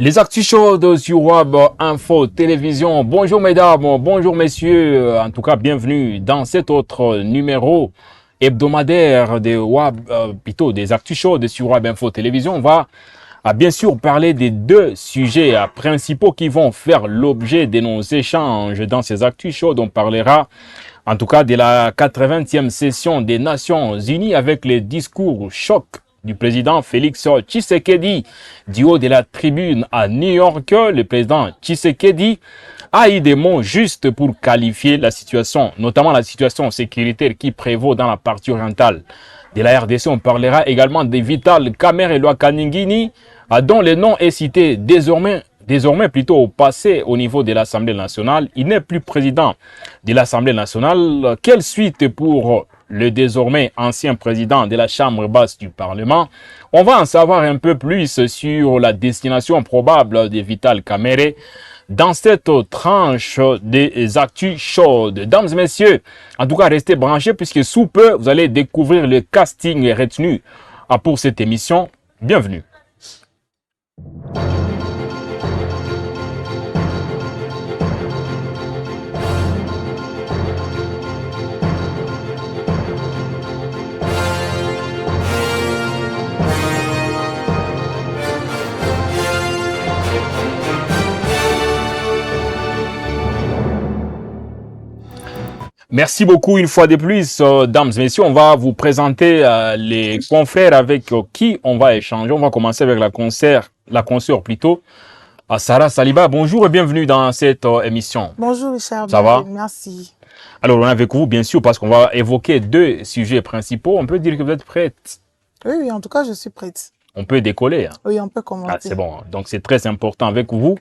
Les actus chaudes sur Web Info Télévision. Bonjour mesdames, bonjour messieurs. En tout cas, bienvenue dans cet autre numéro hebdomadaire de Web, plutôt des actus chaudes sur Web Info Télévision. On va bien sûr parler des deux sujets principaux qui vont faire l'objet de nos échanges dans ces actus chaudes. On parlera en tout cas de la 80e session des Nations Unies avec les discours chocs du président Félix Tshisekedi du haut de la tribune à New York. Le président Tshisekedi a eu des mots justes pour qualifier la situation, notamment la situation sécuritaire qui prévaut dans la partie orientale de la RDC. On parlera également de Vital Kamerhe Kaningini, dont le nom est cité désormais plutôt au passé au niveau de l'Assemblée nationale. Il n'est plus président de l'Assemblée nationale. Quelle suite pour le désormais ancien président de la Chambre basse du Parlement? On va en savoir un peu plus sur la destination probable de Vital Kamerhe dans cette tranche des actus chaudes. Dames et messieurs, en tout cas, restez branchés puisque sous peu, vous allez découvrir le casting retenu pour cette émission. Bienvenue. Merci beaucoup une fois de plus, dames et messieurs. On va vous présenter les confrères avec qui on va échanger. On va commencer avec la consoeur plutôt, Sarah Saliba. Bonjour et bienvenue dans cette émission. Bonjour Richard. Ça va? Merci. Alors on est avec vous bien sûr parce qu'on va évoquer deux sujets principaux. On peut dire que vous êtes prête? Oui, en tout cas je suis prête. On peut décoller. Hein. Oui, on peut commencer. C'est bon. Donc, c'est très important avec vous.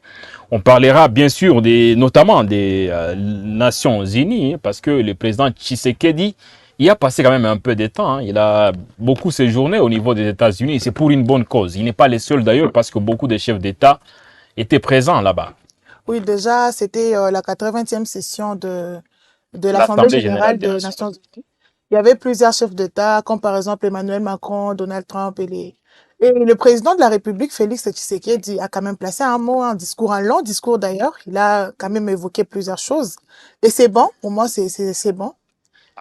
On parlera bien sûr notamment des Nations Unies parce que le président Tshisekedi, il a passé quand même un peu de temps. Hein. Il a beaucoup séjourné au niveau des États-Unis. C'est pour une bonne cause. Il n'est pas le seul d'ailleurs parce que beaucoup de chefs d'État étaient présents là-bas. Oui, déjà, c'était la 80e session de l'Assemblée générale des Nations Unies. Il y avait plusieurs chefs d'État, comme par exemple Emmanuel Macron, Donald Trump et le président de la République, Félix Tshisekedi, a quand même placé un mot, un long discours d'ailleurs. Il a quand même évoqué plusieurs choses. Et c'est bon, pour moi, c'est bon.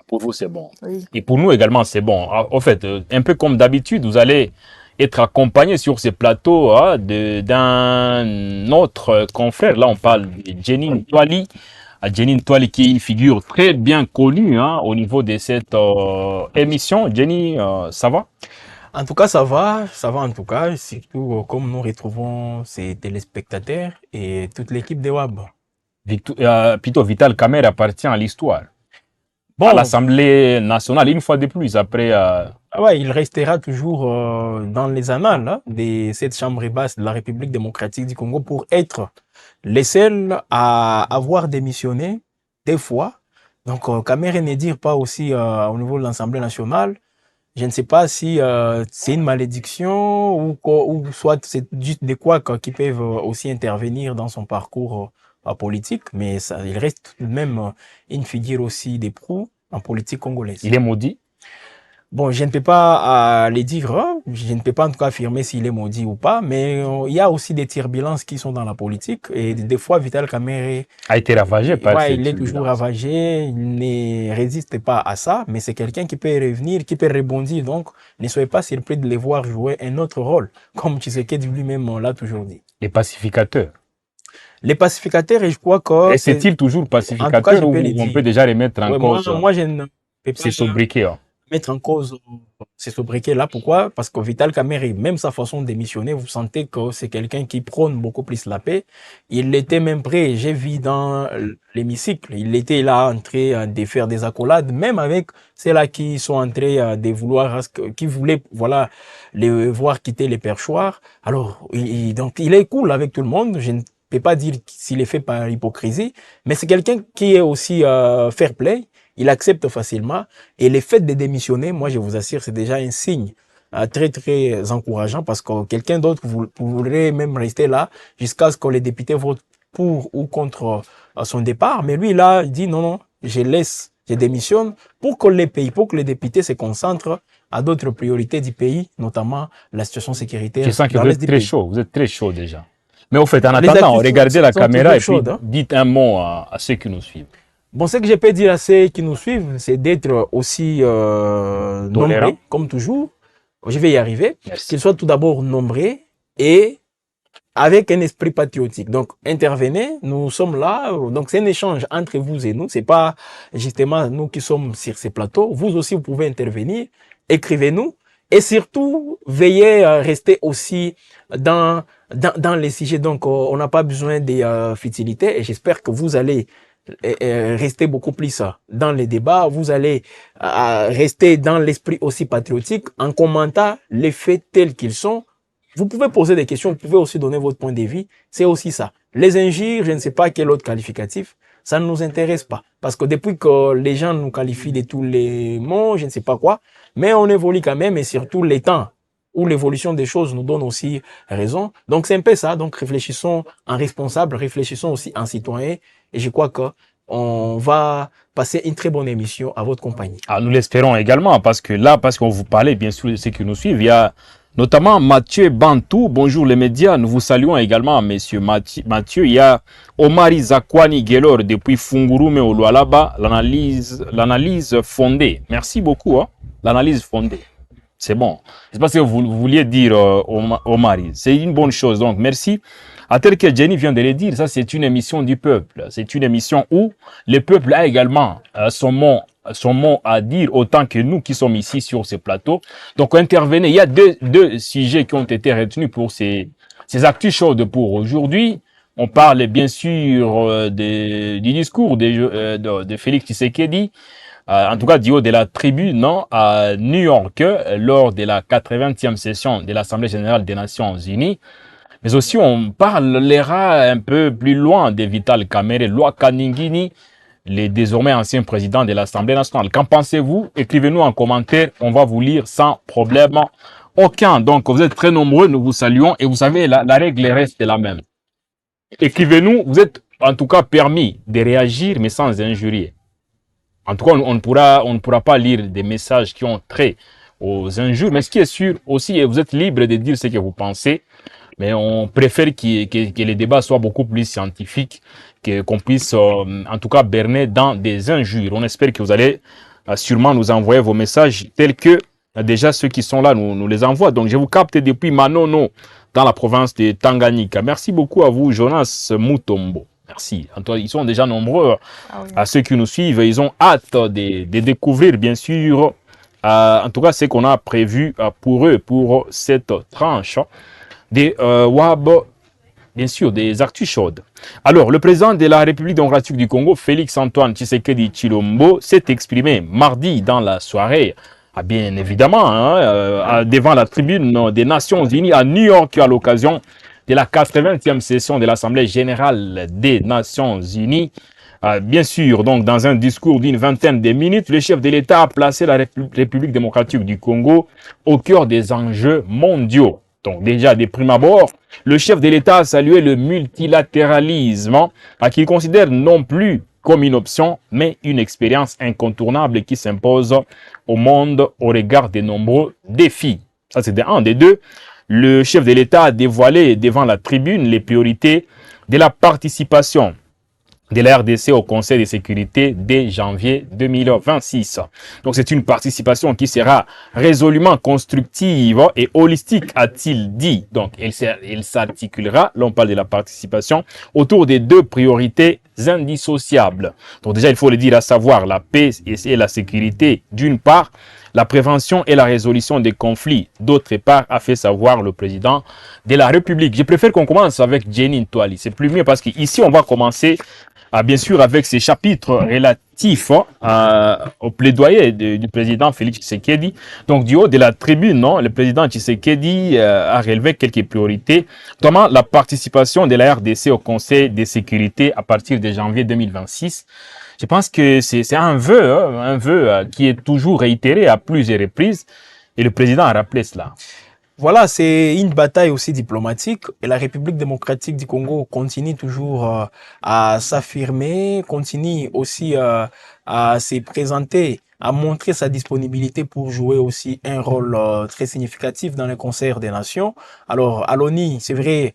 Pour vous, c'est bon. Oui. Et pour nous également, c'est bon. En fait, un peu comme d'habitude, vous allez être accompagné sur ces plateaux d'un autre confrère. Là, on parle de Jeanine Twali. Jeanine Twali qui est une figure très bien connue au niveau de cette émission. Jenny, ça va? En tout cas, ça va en tout cas, surtout comme nous retrouvons ces téléspectateurs et toute l'équipe de WAB. Plutôt Vital Kamerhe appartient à l'histoire. Bon, à l'Assemblée nationale, une fois de plus, après... Ouais, il restera toujours dans les annales de cette chambre basse de la République démocratique du Congo pour être les seuls à avoir démissionné deux fois. Donc, Kamerhe ne dire pas aussi au niveau de l'Assemblée nationale. Je ne sais pas si c'est une malédiction ou soit c'est juste des couacs qui peuvent aussi intervenir dans son parcours politique, mais ça, il reste tout de même une figure aussi des proues en politique congolaise. Il est maudit? Bon, je ne peux pas le dire, je ne peux pas en tout cas affirmer s'il est maudit ou pas, mais il y a aussi des turbulences qui sont dans la politique et des fois Vital Kamerhe a été ravagé par il est toujours ravagé, il ne résiste pas à ça, mais c'est quelqu'un qui peut revenir, qui peut rebondir, donc ne soyez pas surpris de les voir jouer un autre rôle, comme Tshisekedi lui-même l'a toujours dit. Les pacificateurs. Les pacificateurs, et je crois que... Est-il toujours pacificateur ou on peut déjà les mettre en cause? Moi, je ne peux pas... C'est sobriquet. Mettre en cause ces sobriquets-là. Pourquoi? Parce que Vital Kamerhe, même sa façon de démissionner, vous sentez que c'est quelqu'un qui prône beaucoup plus la paix. Il était même prêt, j'ai vu dans l'hémicycle, il était là en train de faire des accolades, même avec ceux-là qui sont en train de vouloir, qui voulaient, voilà, les voir quitter les perchoirs. Alors, donc, il est cool avec tout le monde. Je ne peux pas dire s'il est fait par hypocrisie, mais c'est quelqu'un qui est aussi fair play. Il accepte facilement. Et le fait de démissionner, moi, je vous assure, c'est déjà un signe très, très encourageant parce que quelqu'un d'autre pourrait même rester là jusqu'à ce que les députés votent pour ou contre son départ. Mais lui, là, il dit non, je démissionne pour que les députés se concentrent à d'autres priorités du pays, notamment la situation sécuritaire. Je sens que vous êtes très chaud déjà. Mais au fait, en attendant, regardez la caméra et puis dites un mot à ceux qui nous suivent. Bon, ce que je peux dire à ceux qui nous suivent, c'est d'être aussi nombreux, comme toujours. Je vais y arriver. Qu'ils soient tout d'abord nombreux et avec un esprit patriotique. Donc, intervenez, nous sommes là. Donc, c'est un échange entre vous et nous. C'est pas justement nous qui sommes sur ces plateaux. Vous aussi, vous pouvez intervenir. Écrivez-nous. Et surtout, veillez à rester aussi dans les sujets. Donc, on n'a pas besoin des futilités. Et j'espère que vous allez rester beaucoup plus dans les débats. Vous allez rester dans l'esprit aussi patriotique en commentant les faits tels qu'ils sont. Vous pouvez poser des questions, vous pouvez aussi donner votre point de vue. C'est aussi ça. Les injures, je ne sais pas quel autre qualificatif, ça ne nous intéresse pas. Parce que depuis que les gens nous qualifient de tous les mots, je ne sais pas quoi, mais on évolue quand même et surtout les temps où l'évolution des choses nous donne aussi raison. Donc c'est un peu ça. Donc réfléchissons en responsable, réfléchissons aussi en citoyen. Et je crois que on va passer une très bonne émission à votre compagnie. Ah, nous l'espérons également parce qu'on vous parlait bien sûr de ceux qui nous suivent, il y a notamment Mathieu Bantou. Bonjour les médias, nous vous saluons également, monsieur Mathieu. Il y a Omari Zakwani Gelor depuis Fungurume au Lualaba, l'analyse fondée. Merci beaucoup, hein? L'analyse fondée. C'est bon. Je ne sais pas ce que vous vouliez dire, Omari. C'est une bonne chose, donc merci. À tel que Jenny vient de le dire, ça c'est une émission du peuple. C'est une émission où le peuple a également son mot à dire autant que nous qui sommes ici sur ce plateau. Donc intervenez. Il y a deux sujets qui ont été retenus pour ces actus chaudes pour aujourd'hui. On parle bien sûr du discours de Félix Tshisekedi, en tout cas du haut de la tribune à New York lors de la 80e session de l'Assemblée générale des Nations Unies. Mais aussi, on parlera un peu plus loin de Vital Kamerhe, Loi Kaningini, le désormais ancien président de l'Assemblée nationale. Qu'en pensez-vous? Écrivez-nous en commentaire, on va vous lire sans problème aucun. Donc, vous êtes très nombreux, nous vous saluons. Et vous savez, la règle reste la même. Écrivez-nous, vous êtes en tout cas permis de réagir, mais sans injurier. En tout cas, on ne pourra pas lire des messages qui ont trait aux injures. Mais ce qui est sûr aussi, vous êtes libre de dire ce que vous pensez. Mais on préfère que les débats soient beaucoup plus scientifiques, qu'on puisse en tout cas berner dans des injures. On espère que vous allez sûrement nous envoyer vos messages tels que déjà ceux qui sont là nous les envoient. Donc je vous capte depuis Manono dans la province de Tanganyika. Merci beaucoup à vous, Jonas Mutombo. Merci. Ils sont déjà nombreux à ceux qui nous suivent. Ils ont hâte de découvrir bien sûr en tout cas ce qu'on a prévu pour eux pour cette tranche des WAB, bien sûr, des actus chaudes. Alors, le président de la République démocratique du Congo, Félix-Antoine Tshisekedi Tshilombo, s'est exprimé mardi dans la soirée, bien évidemment, devant la tribune des Nations Unies à New York à l'occasion de la 80e session de l'Assemblée générale des Nations Unies. Bien sûr, donc, dans un discours d'une vingtaine de minutes, le chef de l'État a placé la République démocratique du Congo au cœur des enjeux mondiaux. Donc déjà, de prime abord, le chef de l'État a salué le multilatéralisme qu'il considère non plus comme une option, mais une expérience incontournable qui s'impose au monde au regard de nombreux défis. Ça, c'est un des deux. Le chef de l'État a dévoilé devant la tribune les priorités de la participation de la RDC au Conseil de sécurité dès janvier 2026. Donc c'est une participation qui sera résolument constructive et holistique, a-t-il dit. Donc elle s'articulera, là on parle de la participation, autour des deux priorités indissociables. Donc déjà il faut le dire, à savoir la paix et la sécurité d'une part, la prévention et la résolution des conflits d'autre part, a fait savoir le président de la République. Je préfère qu'on commence avec Jenny Ntwali, c'est plus mieux parce qu'ici on va commencer bien sûr avec ces chapitres relatifs au plaidoyer du président Félix Tshisekedi. Donc du haut de la tribune, le président Tshisekedi a relevé quelques priorités, notamment la participation de la RDC au Conseil de sécurité à partir de janvier 2026. Je pense que c'est un vœu qui est toujours réitéré à plusieurs reprises et le président a rappelé cela. Voilà, c'est une bataille aussi diplomatique et la République démocratique du Congo continue toujours à s'affirmer, continue aussi à se présenter a montré sa disponibilité pour jouer aussi un rôle très significatif dans les concerts des nations. Alors, à l'ONU, c'est vrai,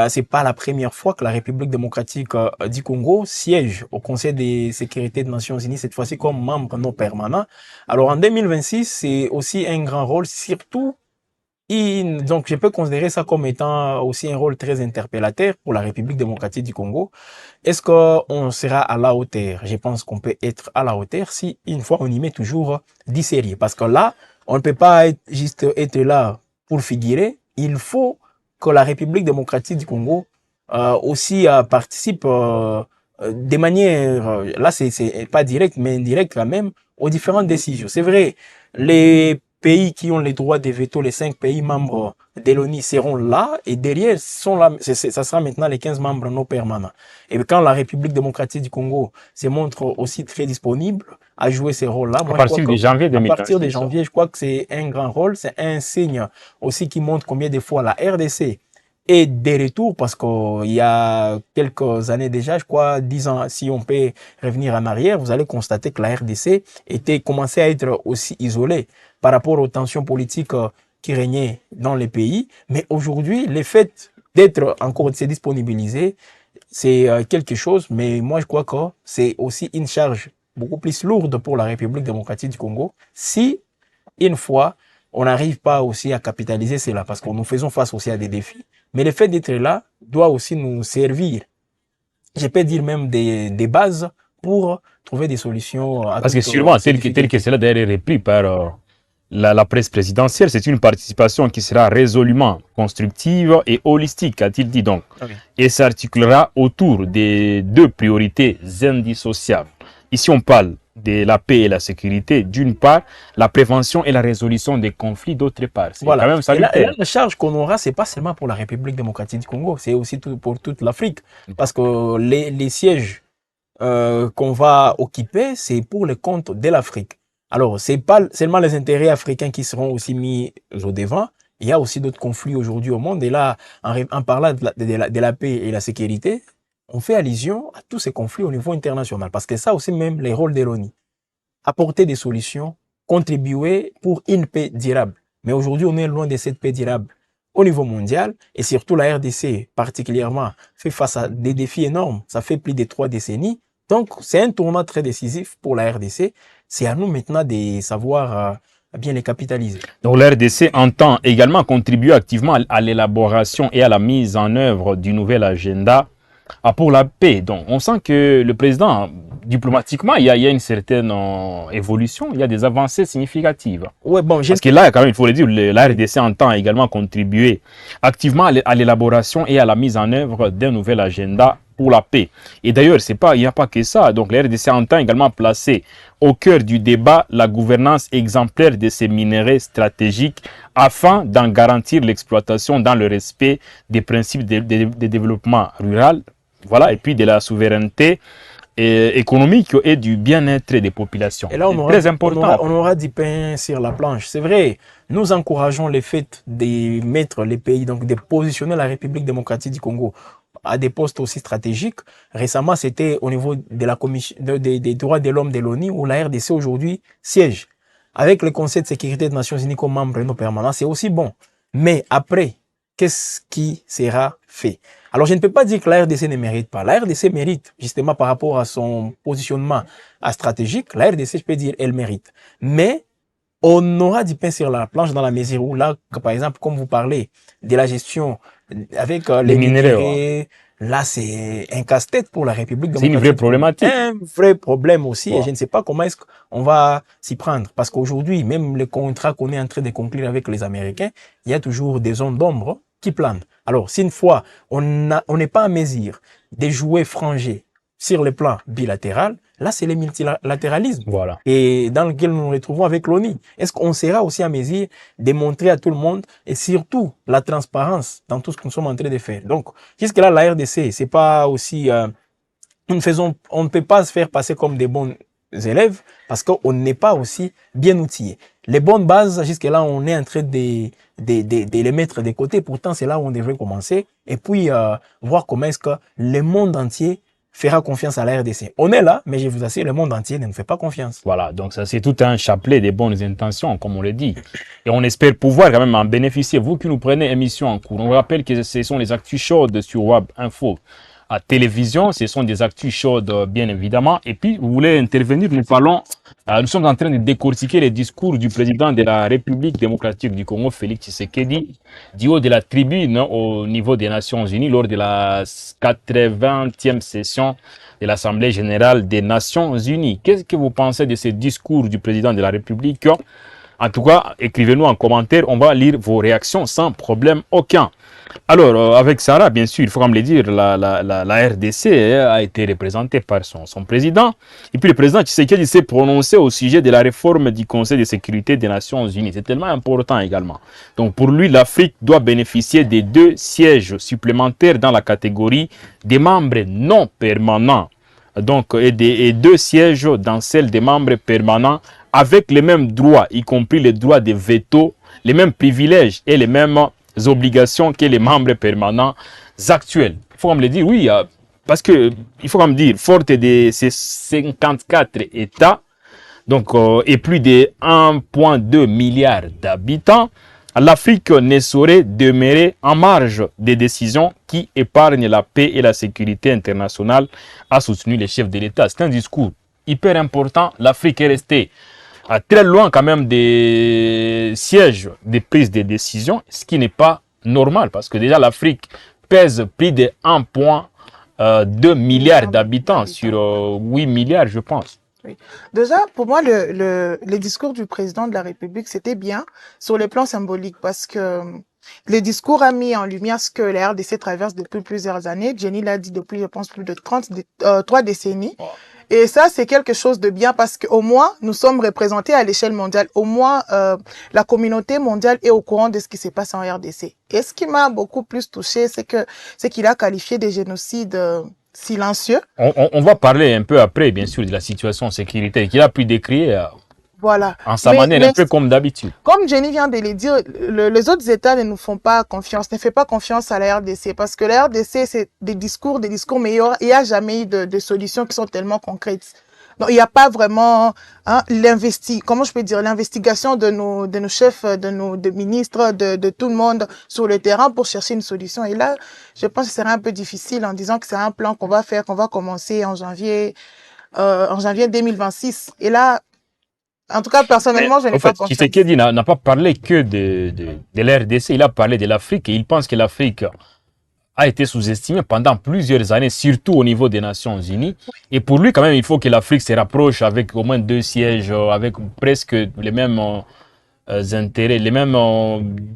c'est pas la première fois que la République démocratique du Congo siège au Conseil de sécurité des Nations Unies, cette fois-ci comme membre non permanent. Alors, en 2026, c'est aussi un grand rôle, surtout donc, je peux considérer ça comme étant aussi un rôle très interpellateur pour la République démocratique du Congo. Est-ce qu'on sera à la hauteur? Je pense qu'on peut être à la hauteur si, une fois, on y met toujours du sérieux. Parce que là, on ne peut pas juste être là pour figurer. Il faut que la République démocratique du Congo aussi participe de manière, là, c'est pas direct, mais indirect quand même, aux différentes décisions. C'est vrai, les pays qui ont les droits de veto, les 5 pays membres de l'ONU seront là, et derrière, sont là, ça sera maintenant les 15 membres non permanents. Et quand la République démocratique du Congo se montre aussi très disponible à jouer ces rôles-là, à partir de janvier 2026. À partir de janvier, je crois que c'est un grand rôle, c'est un signe aussi qui montre combien de fois la RDC est des retours, parce qu'il y a quelques années déjà, je crois 10 ans, si on peut revenir en arrière, vous allez constater que la RDC commençait à être aussi isolée par rapport aux tensions politiques qui régnaient dans les pays. Mais aujourd'hui, le fait d'être encore de se disponibiliser, c'est quelque chose, mais moi je crois que c'est aussi une charge beaucoup plus lourde pour la République démocratique du Congo si, une fois, on n'arrive pas aussi à capitaliser cela, parce que nous faisons face aussi à des défis. Mais le fait d'être là doit aussi nous servir, je peux dire même des bases pour trouver des solutions. Parce que sûrement, tel que cela d'ailleurs est repris par la presse présidentielle, c'est une participation qui sera résolument constructive et holistique, a-t-il dit donc, et s'articulera autour des 2 priorités indissociables. Ici, on parle de la paix et la sécurité, d'une part, la prévention et la résolution des conflits, d'autre part. Voilà. Quand même salutaire. Et là, la charge qu'on aura, c'est pas seulement pour la République démocratique du Congo, c'est aussi pour toute l'Afrique. Parce que les sièges qu'on va occuper, c'est pour le compte de l'Afrique. Alors, c'est pas seulement les intérêts africains qui seront aussi mis au devant, il y a aussi d'autres conflits aujourd'hui au monde. Et là, en parlant de la paix et la sécurité, on fait allusion à tous ces conflits au niveau international. Parce que ça aussi, même les rôles de l'ONU. Apporter des solutions, contribuer pour une paix durable. Mais aujourd'hui, on est loin de cette paix durable au niveau mondial. Et surtout, la RDC, particulièrement, fait face à des défis énormes. Ça fait plus de 3 décennies. Donc, c'est un tournant très décisif pour la RDC. C'est à nous maintenant de savoir bien les capitaliser. Donc, la RDC entend également contribuer activement à l'élaboration et à la mise en œuvre du nouvel agenda pour la paix. Donc, on sent que le président, diplomatiquement, il y a une certaine évolution, il y a des avancées significatives. Ouais, bon, parce que là, quand même, il faut le dire, la RDC entend également contribuer activement à l'élaboration et à la mise en œuvre d'un nouvel agenda pour la paix. Et d'ailleurs, il n'y a pas que ça. Donc, la RDC entend également placer au cœur du débat la gouvernance exemplaire de ces minerais stratégiques afin d'en garantir l'exploitation dans le respect des principes de développement rural, voilà, et puis de la souveraineté économique et du bien-être des populations. Et là, très important. On aura du pain sur la planche. C'est vrai, nous encourageons le fait de mettre les pays, donc de positionner la République démocratique du Congo à des postes aussi stratégiques. Récemment, c'était au niveau de la commission des droits de l'homme de l'ONU, où la RDC aujourd'hui siège. Avec le Conseil de sécurité des Nations Unies comme membre non permanent, c'est aussi bon. Mais après, qu'est-ce qui sera fait? Alors, je ne peux pas dire que la RDC ne mérite pas. La RDC mérite, justement par rapport à son positionnement stratégique. La RDC, je peux dire, elle mérite. Mais on aura du pain sur la planche dans la mesure où là, par exemple, comme vous parlez de la gestion avec les minéraux, là, c'est un casse-tête pour la République démocratique. C'est une vraie problématique. Un vrai problème aussi. Et je ne sais pas comment est-ce qu'on va s'y prendre. Parce qu'aujourd'hui, même le contrat qu'on est en train de conclure avec les Américains, il y a toujours des zones d'ombre qui planent. Alors, si une fois, on n'est pas à mesure de jouer franc jeu sur le plan bilatéral, là, c'est le multilatéralisme. Voilà. Et dans lequel nous nous retrouvons avec l'ONU. Est-ce qu'on sera aussi à mesure de montrer à tout le monde et surtout la transparence dans tout ce que nous sommes en train de faire? Donc, jusque-là, la RDC, c'est pas aussi, on ne peut pas se faire passer comme des bons élèves parce qu'on n'est pas aussi bien outillés. Les bonnes bases, jusque-là, on est en train de les mettre de côté. Pourtant, c'est là où on devrait commencer. Et puis, voir comment est-ce que le monde entier fera confiance à la RDC. On est là, mais je vous assure, le monde entier ne nous fait pas confiance. Voilà, donc ça c'est tout un chapelet de bonnes intentions, comme on le dit. Et on espère pouvoir quand même en bénéficier. Vous qui nous prenez émission en cours, on vous rappelle que ce sont les actus chaudes sur Web Info à télévision. Ce sont des actus chaudes, bien évidemment. Et puis, vous voulez intervenir, nous sommes en train de décortiquer les discours du président de la République démocratique du Congo, Félix Tshisekedi, du haut de la tribune au niveau des Nations Unies lors de la 80e session de l'Assemblée générale des Nations Unies. Qu'est-ce que vous pensez de ces discours du président de la République? En tout cas, écrivez-nous en commentaire, on va lire vos réactions sans problème aucun. Alors, avec Sarah, bien sûr, il faut comme le dire, la RDC a été représentée par son président. Et puis le président Tshisekedi s'est prononcé au sujet de la réforme du Conseil de sécurité des Nations Unies. C'est tellement important également. Donc pour lui, l'Afrique doit bénéficier des 2 sièges supplémentaires dans la catégorie des membres non permanents. Donc, et 2 sièges dans celle des membres permanents avec les mêmes droits, y compris les droits de veto, les mêmes privilèges et les mêmes obligations que les membres permanents actuels. Il faut comme le dire, oui, parce que il faut comme dire, forte de ces 54 États, donc et plus de 1,2 milliard d'habitants, l'Afrique ne saurait demeurer en marge des décisions qui épargnent la paix et la sécurité internationale, a soutenu le chef de l'État. C'est un discours hyper important. L'Afrique est restée très loin quand même des sièges de prise de décision, ce qui n'est pas normal parce que déjà l'Afrique pèse plus de 1,2 milliard d'habitants sur 8 milliards, je pense. Oui. Déjà, pour moi, le discours du président de la République, c'était bien sur le plan symbolique parce que le discours a mis en lumière ce que la RDC traverse depuis plusieurs années. Jenny l'a dit depuis, je pense, plus de 3 décennies. Wow. Et ça, c'est quelque chose de bien parce qu'au moins, nous sommes représentés à l'échelle mondiale. Au moins, la communauté mondiale est au courant de ce qui se passe en RDC. Et ce qui m'a beaucoup plus touché, c'est qu'il a qualifié des génocides silencieux. On va parler un peu après, bien sûr, de la situation sécuritaire qu'il a pu décrire. Voilà. En sa manière, un peu comme d'habitude. Comme Jenny vient de le dire, les autres États ne nous font pas confiance, ne fait pas confiance à la RDC parce que la RDC, c'est des discours, mais il n'y a jamais eu de solutions qui sont tellement concrètes. Donc, il n'y a pas vraiment l'investigation de nos chefs, de ministres, de tout le monde sur le terrain pour chercher une solution. Et là, je pense que ce serait un peu difficile en disant que c'est un plan qu'on va commencer en janvier 2026. Et là, en tout cas, personnellement, je n'ai pas confiance. Tshisekedi n'a pas parlé que de l'RDC, il a parlé de l'Afrique et il pense que l'Afrique a été sous-estimée pendant plusieurs années, surtout au niveau des Nations Unies. Et pour lui, quand même, il faut que l'Afrique se rapproche avec au moins 2 sièges, avec presque les mêmes intérêts, les mêmes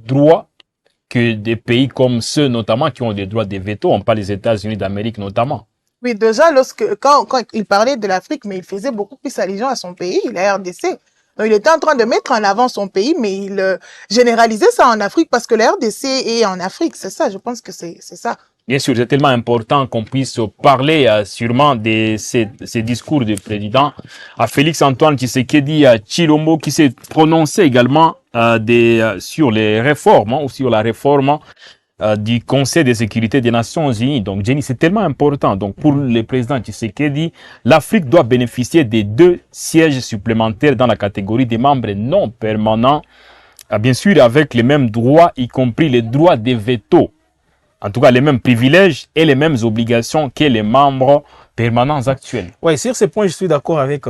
droits que des pays comme ceux, notamment, qui ont des droits de veto. On parle des États-Unis d'Amérique, notamment. Oui, déjà, quand il parlait de l'Afrique, mais il faisait beaucoup plus allusion à son pays, la RDC. Donc, il était en train de mettre en avant son pays, mais il généralisait ça en Afrique parce que la RDC est en Afrique. C'est ça, je pense que c'est ça. Bien sûr, c'est tellement important qu'on puisse parler sûrement de ces discours du président. À Félix-Antoine Tshisekedi, à Tshilombo, qui s'est prononcé également sur les réformes, ou sur la réforme du Conseil de sécurité des Nations Unies. Donc, Jenny, c'est tellement important. Donc, pour le président Tshisekedi, l'Afrique doit bénéficier des 2 sièges supplémentaires dans la catégorie des membres non permanents, bien sûr avec les mêmes droits, y compris les droits de veto. En tout cas, les mêmes privilèges et les mêmes obligations que les membres permanents actuels. Oui, sur ce point, je suis d'accord avec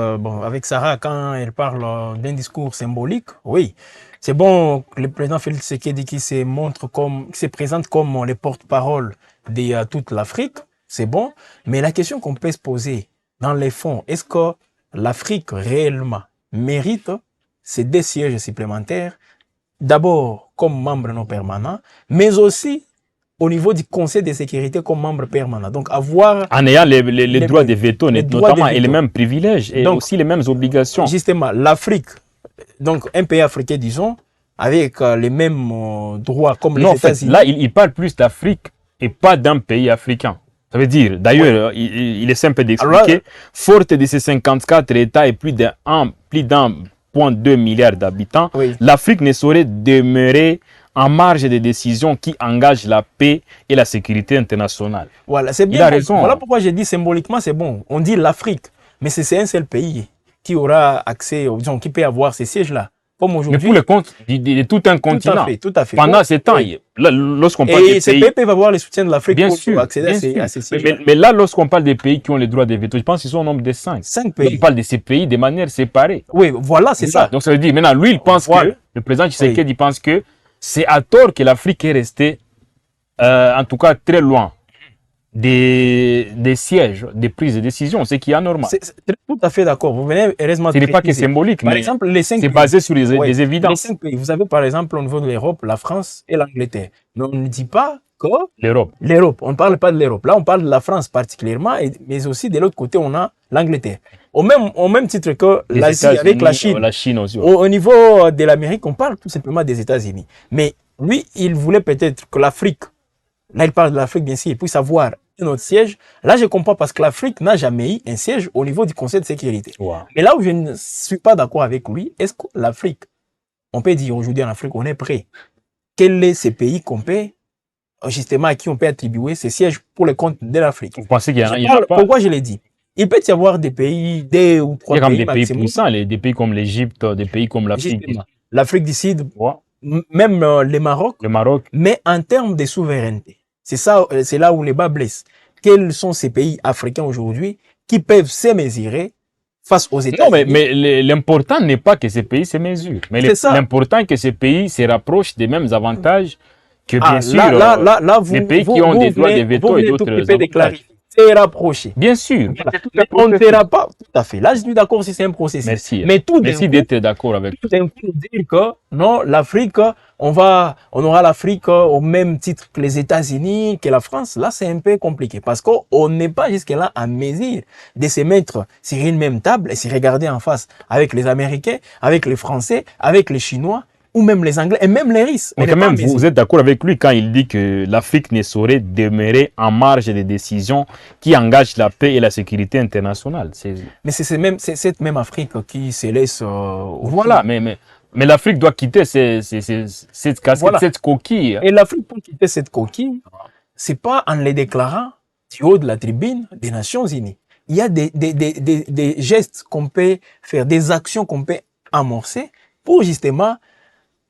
Sarah quand elle parle d'un discours symbolique. Oui. C'est bon que le président Félix Tshisekedi qui se présente comme le porte-parole de toute l'Afrique, c'est bon. Mais la question qu'on peut se poser dans les fonds, est-ce que l'Afrique réellement mérite ces 2 sièges supplémentaires, d'abord comme membre non permanent, mais aussi au niveau du Conseil de sécurité comme membre permanent. Donc avoir... En ayant les droits de veto, notamment, et les mêmes privilèges, et donc, aussi les mêmes obligations. Justement, l'Afrique, donc un pays africain, disons, avec les mêmes droits comme les États-Unis. Là, il parle plus d'Afrique et pas d'un pays africain. Ça veut dire, d'ailleurs, il est simple d'expliquer, forte de ces 54 États et plus d'1,2 milliard d'habitants, l'Afrique ne saurait demeurer en marge des décisions qui engagent la paix et la sécurité internationale. Voilà, c'est bien. Il a raison. Voilà pourquoi j'ai dit symboliquement, c'est bon. On dit l'Afrique, mais c'est un seul pays qui aura accès, disons, qui peut avoir ces sièges-là. Comme aujourd'hui. Mais pour le compte de tout un continent. Tout à fait. Pendant ces temps, lorsqu'on parle des ces pays peuvent avoir les soutiens de l'Afrique pour accéder à ces sièges. Mais là, lorsqu'on parle des pays qui ont les droits de veto, je pense qu'ils sont au nombre de 5. 5 pays. On parle de ces pays de manière séparée. Oui, voilà, c'est ça. Donc ça veut dire, maintenant, lui, il pense que, le président Tshisekedi pense que c'est à tort que l'Afrique est restée, en tout cas très loin des sièges, des prises de décision, ce qui est anormal. C'est tout à fait d'accord. Vous venez heureusement. Ce n'est pas que symbolique, par mais exemple, les 5 c'est basé sur des évidences. Les 5 pays, vous avez par exemple au niveau de l'Europe, la France et l'Angleterre. Mais on ne dit pas que l'Europe. On ne parle pas de l'Europe. Là, on parle de la France particulièrement, mais aussi de l'autre côté, on a l'Angleterre. Au même titre que l'Asie avec la Chine. La Chine aussi. Au niveau de l'Amérique, on parle tout simplement des États-Unis. Mais lui, il voulait peut-être que l'Afrique, là il parle de l'Afrique bien sûr, il puisse avoir notre siège. Là, je comprends parce que l'Afrique n'a jamais eu un siège au niveau du Conseil de sécurité. Wow. Mais là où je ne suis pas d'accord avec lui, est-ce que l'Afrique, on peut dire aujourd'hui en Afrique, on est prêt? Quels sont ces pays qu'on peut, justement, à qui on peut attribuer ces sièges pour le compte de l'Afrique? Vous pensez qu'il y en a pas? Pourquoi je l'ai dit? Il peut y avoir des pays, 2 ou 3 pays. Il y a comme des pays puissants, des pays comme l'Égypte, des pays comme l'Afrique. L'Afrique du Sud, même le Maroc. Mais en termes de souveraineté. C'est là où les bas blessent. Quels sont ces pays africains aujourd'hui qui peuvent se mesurer face aux États-Unis? Non, mais l'important n'est pas que ces pays se mesurent. Mais l'important est que ces pays se rapprochent des mêmes avantages que, bien sûr, les pays qui ont des droits de veto et d'autres avantages. C'est rapproché. Bien sûr. Mais on ne verra pas. Tout à fait. Là, je suis d'accord si c'est un processus. Merci. Mais merci d'être d'accord avec tout d'un coup dire que non, l'Afrique, on aura l'Afrique au même titre que les États-Unis, que la France. Là, c'est un peu compliqué parce qu'on n'est pas jusque-là à mesure de se mettre sur une même table et se regarder en face avec les Américains, avec les Français, avec les Chinois, ou même les Anglais, et même les Russes. Mais quand même, vous êtes d'accord avec lui quand il dit que l'Afrique ne saurait demeurer en marge des décisions qui engagent la paix et la sécurité internationale. Mais c'est cette même Afrique qui se laisse... voilà, mais l'Afrique doit quitter cette casquette, cette coquille. Et l'Afrique, pour quitter cette coquille, c'est pas en les déclarant du haut de la tribune des Nations Unies. Il y a des gestes qu'on peut faire, des actions qu'on peut amorcer pour justement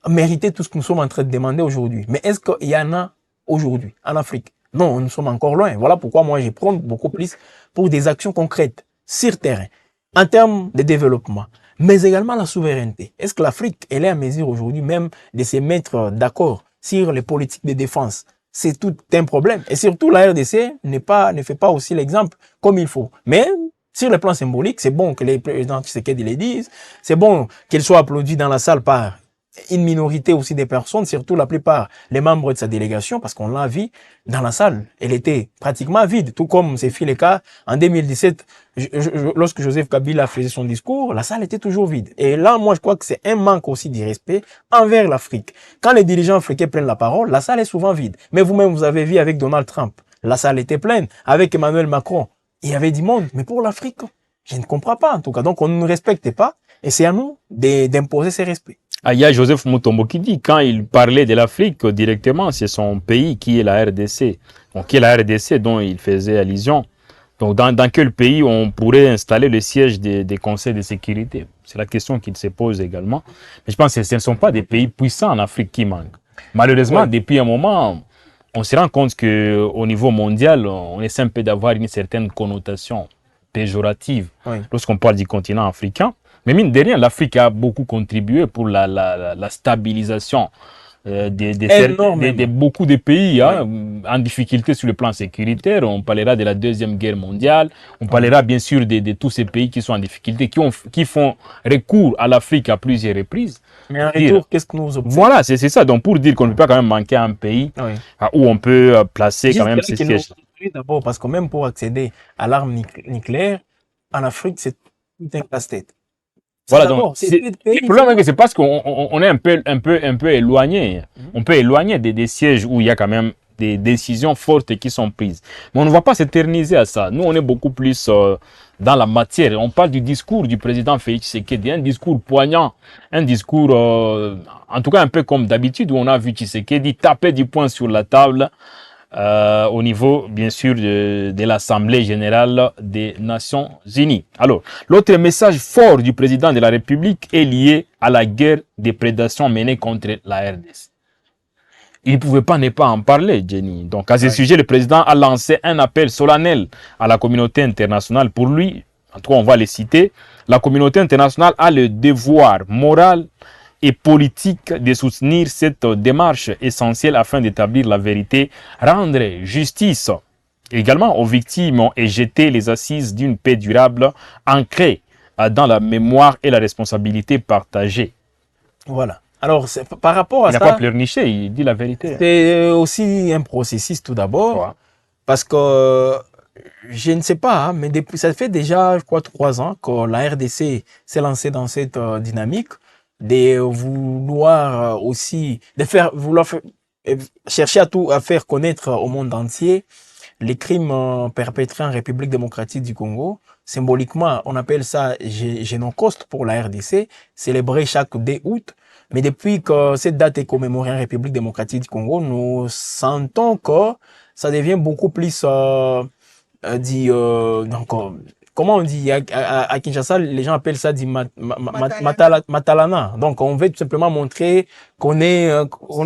mériter tout ce que nous sommes en train de demander aujourd'hui. Mais est-ce qu'il y en a aujourd'hui en Afrique? Non, nous sommes encore loin. Voilà pourquoi moi je prends beaucoup plus pour des actions concrètes sur terrain, en termes de développement, mais également la souveraineté. Est-ce que l'Afrique elle est à mesure aujourd'hui même de se mettre d'accord sur les politiques de défense? C'est tout un problème. Et surtout, la RDC ne fait pas aussi l'exemple comme il faut. Mais sur le plan symbolique, c'est bon que les présidents Tshisekedi le disent. C'est bon qu'ils soient applaudis dans la salle par une minorité aussi des personnes, surtout la plupart les membres de sa délégation, parce qu'on l'a vu dans la salle. Elle était pratiquement vide, tout comme c'est fait le cas en 2017, lorsque Joseph Kabila faisait son discours, la salle était toujours vide. Et là, moi, je crois que c'est un manque aussi de respect envers l'Afrique. Quand les dirigeants africains prennent la parole, la salle est souvent vide. Mais vous-même, vous avez vu avec Donald Trump, la salle était pleine. Avec Emmanuel Macron, il y avait du monde. Mais pour l'Afrique, je ne comprends pas en tout cas. Donc, on ne nous respecte pas. Et c'est à nous d'imposer ces respects. Il y a Joseph Mutombo qui dit, quand il parlait de l'Afrique directement, c'est son pays qui est la RDC. Donc, qui est la RDC dont il faisait allusion. Donc, dans quel pays on pourrait installer le siège des conseils de sécurité? C'est la question qu'il se pose également. Mais je pense que ce ne sont pas des pays puissants en Afrique qui manquent. Malheureusement, depuis un moment, on se rend compte qu'au niveau mondial, on essaie un peu d'avoir une certaine connotation péjorative lorsqu'on parle du continent africain. Mais mine de rien, l'Afrique a beaucoup contribué pour la stabilisation de beaucoup de pays en difficulté sur le plan sécuritaire. On parlera de la Deuxième Guerre mondiale. On parlera bien sûr de tous ces pays qui sont en difficulté, qui font recours à l'Afrique à plusieurs reprises. Mais en retour, qu'est-ce que nous obtenons? Voilà, c'est ça. Donc pour dire qu'on ne peut pas quand même manquer un pays où on peut placer quand même ces sièges. D'abord, parce que même pour accéder à l'arme nucléaire, en Afrique, c'est tout un casse-tête. Voilà, donc, le problème, c'est parce qu'on est un peu éloigné. On peut éloigner des sièges où il y a quand même des décisions fortes qui sont prises. Mais on ne va pas s'éterniser à ça. Nous, on est beaucoup plus dans la matière. On parle du discours du président Félix Tshisekedi, un discours poignant, un discours, en tout cas un peu comme d'habitude, où on a vu Tshisekedi taper du poing sur la table au niveau, bien sûr, de l'Assemblée générale des Nations Unies. Alors, l'autre message fort du président de la République est lié à la guerre des prédations menée contre la RDC. Il ne pouvait pas ne pas en parler, Jenny. Donc, à ce sujet, le président a lancé un appel solennel à la communauté internationale. Pour lui, en tout cas, on va les citer, la communauté internationale a le devoir moral et politique de soutenir cette démarche essentielle afin d'établir la vérité, rendre justice également aux victimes et jeter les assises d'une paix durable ancrée dans la mémoire et la responsabilité partagée. Voilà. Alors, par rapport à ça... Il n'a pas pleurniché, il dit la vérité. C'est aussi un processus tout d'abord, parce que je ne sais pas, mais depuis, ça fait déjà, je crois, 3 ans que la RDC s'est lancée dans cette dynamique de vouloir aussi, chercher à faire connaître au monde entier les crimes perpétrés en République démocratique du Congo. Symboliquement, on appelle ça Génocide pour la RDC, célébré chaque 2 août. Mais depuis que cette date est commémorée en République démocratique du Congo, nous sentons que ça devient beaucoup plus comment on dit à Kinshasa, les gens appellent ça matalana. Donc on veut tout simplement montrer qu'on est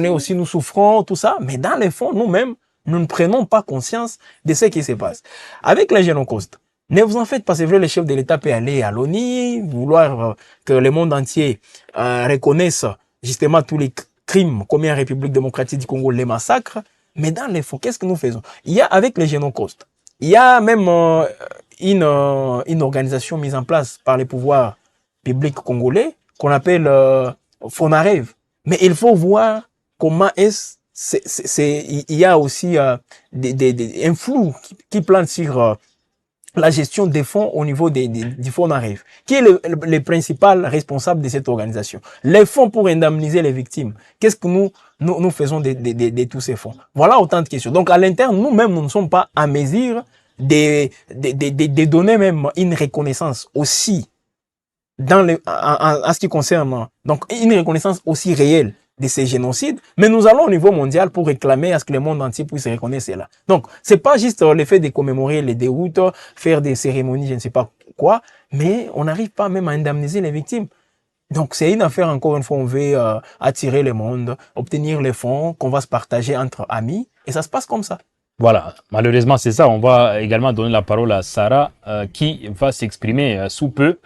aussi, nous souffrons, tout ça, mais dans les fonds, nous-mêmes, nous ne prenons pas conscience de ce qui se passe. Avec les génocides, ne vous en faites pas, c'est vrai, le chef de l'État peut aller à l'ONU, vouloir que le monde entier reconnaisse justement tous les crimes commis en République démocratique du Congo, les massacres. Mais dans les fonds, qu'est-ce que nous faisons? Il y a, avec les génocides, il y a même une organisation mise en place par les pouvoirs publics congolais qu'on appelle FONAREV. Mais il faut voir comment il y a aussi un flou qui plane sur la gestion des fonds au niveau du FONAREV, qui est le principal responsable de cette organisation. Les fonds pour indemniser les victimes. Qu'est-ce que nous faisons de tous ces fonds? Voilà autant de questions. Donc, à l'interne, nous-mêmes, nous ne sommes pas à mesure de donner même une reconnaissance aussi en ce qui concerne, donc, une reconnaissance aussi réelle de ces génocides, mais nous allons au niveau mondial pour réclamer à ce que le monde entier puisse reconnaître cela. Donc, c'est pas juste le fait de commémorer les déroutes, faire des cérémonies, je ne sais pas quoi, mais on n'arrive pas même à indemniser les victimes. Donc, c'est une affaire, encore une fois, on veut attirer le monde, obtenir les fonds qu'on va se partager entre amis, et ça se passe comme ça. Voilà, malheureusement, c'est ça. On va également donner la parole à Sarah, qui va s'exprimer sous peu.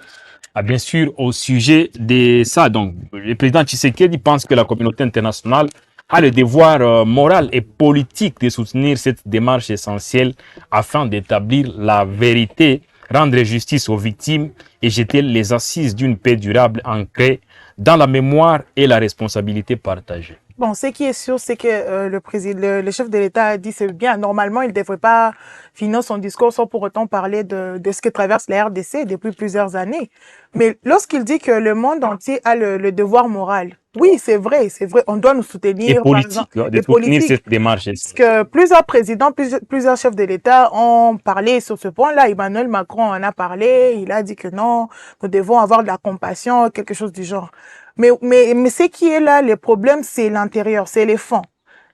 Bien sûr, au sujet de ça. Donc, le président Tshisekedi pense que la communauté internationale a le devoir moral et politique de soutenir cette démarche essentielle afin d'établir la vérité, rendre justice aux victimes et jeter les assises d'une paix durable ancrée dans la mémoire et la responsabilité partagée. Bon, ce qui est sûr, c'est que le chef de l'État a dit c'est bien. Normalement, il ne devrait pas finir son discours sans pour autant parler de ce que traverse la RDC depuis plusieurs années. Mais lorsqu'il dit que le monde entier a le devoir moral, oui, c'est vrai, on doit nous soutenir. Et politique, de soutenir cette démarche. Parce que plusieurs présidents, plusieurs chefs de l'État ont parlé sur ce point-là. Emmanuel Macron en a parlé, il a dit que non, nous devons avoir de la compassion, quelque chose du genre. Mais ce qui est là, le problème, c'est l'intérieur, c'est les fonds.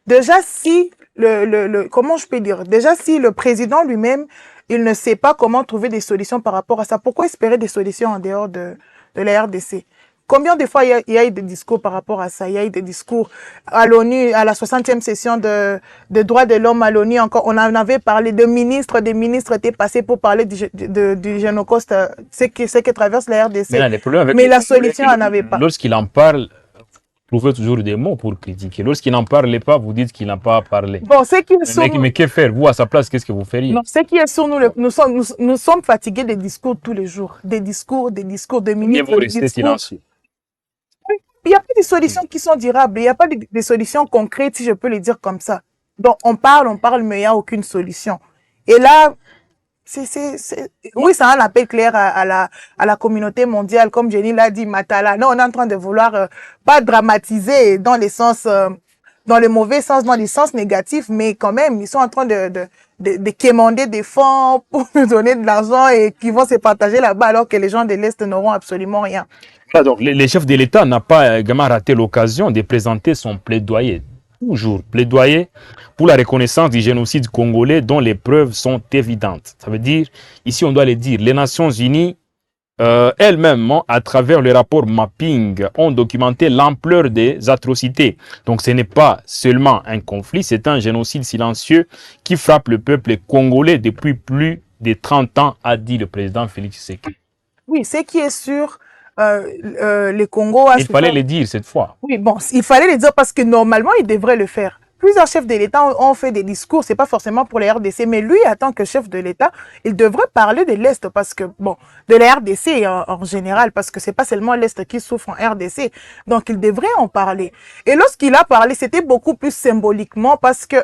Déjà, si comment je peux dire? Déjà, si le président lui-même, il ne sait pas comment trouver des solutions par rapport à ça, pourquoi espérer des solutions en dehors de la RDC? Combien de fois il y a eu des discours par rapport à ça? Il y a eu des discours à l'ONU, à la 60e session de droits de l'homme à l'ONU. Encore, on en avait parlé de ministres. Des ministres étaient passés pour parler du génocide, ce que traverse la RDC. Mais la solution, on n'avait pas. Lorsqu'il en parle, vous trouvez toujours des mots pour critiquer. Lorsqu'il n'en parlait pas, vous dites qu'il n'a pas parlé. Bon, ce qui est sûr, mais que faire? Vous, à sa place, qu'est-ce que vous feriez? Non, ce qui est sûr, nous sommes fatigués des discours tous les jours. Des discours de ministres. Et vous restez silencieux. Il n'y a pas de solutions qui sont durables. Il n'y a pas de solutions concrètes, si je peux le dire comme ça. Donc, on parle, mais il n'y a aucune solution. Et là, oui, c'est un appel clair à la communauté mondiale. Comme Jenny l'a dit, Matala. Non, on est en train de vouloir, pas dramatiser dans le sens, dans le mauvais sens, dans le sens négatif, mais quand même, ils sont en train de quémander des fonds pour nous donner de l'argent et qui vont se partager là-bas alors que les gens de l'Est n'auront absolument rien. Voilà, donc, les chefs de l'État n'ont pas également raté l'occasion de présenter son plaidoyer, toujours plaidoyer pour la reconnaissance du génocide congolais dont les preuves sont évidentes. Ça veut dire, ici on doit le dire, les Nations Unies elles-mêmes, à travers le rapport mapping, ont documenté l'ampleur des atrocités. Donc ce n'est pas seulement un conflit, c'est un génocide silencieux qui frappe le peuple congolais depuis plus de 30 ans, a dit le président Félix Tshisekedi. Oui, ce qui est sûr, le Congo a... Il fallait le dire cette fois. Oui, bon, il fallait le dire parce que normalement, il devrait le faire. Plusieurs chefs de l'État ont fait des discours, c'est pas forcément pour la RDC, mais lui, en tant que chef de l'État, il devrait parler de l'Est parce que, bon, de la RDC en général, parce que c'est pas seulement l'Est qui souffre en RDC, donc il devrait en parler. Et lorsqu'il a parlé, c'était beaucoup plus symboliquement parce que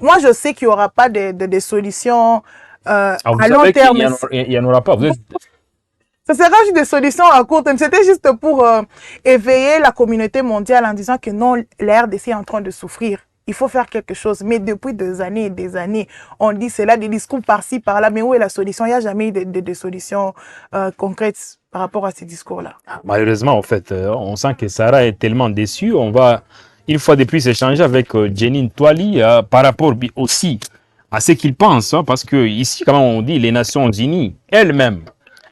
moi, je sais qu'il y aura pas de solutions à long terme. Il n'y en aura pas. Ça sera juste des solutions à court terme. C'était juste pour éveiller la communauté mondiale en disant que non, la RDC est en train de souffrir. Il faut faire quelque chose. Mais depuis des années et des années, on dit cela, des discours par-ci, par-là. Mais où est la solution? Il n'y a jamais eu de solution concrète par rapport à ces discours-là. Malheureusement, en fait, on sent que Sarah est tellement déçue. On va, une fois de plus, échanger avec Jeanine Toali par rapport aussi à ce qu'il pense. Hein, parce que ici, comme on dit, les Nations Unies elles-mêmes,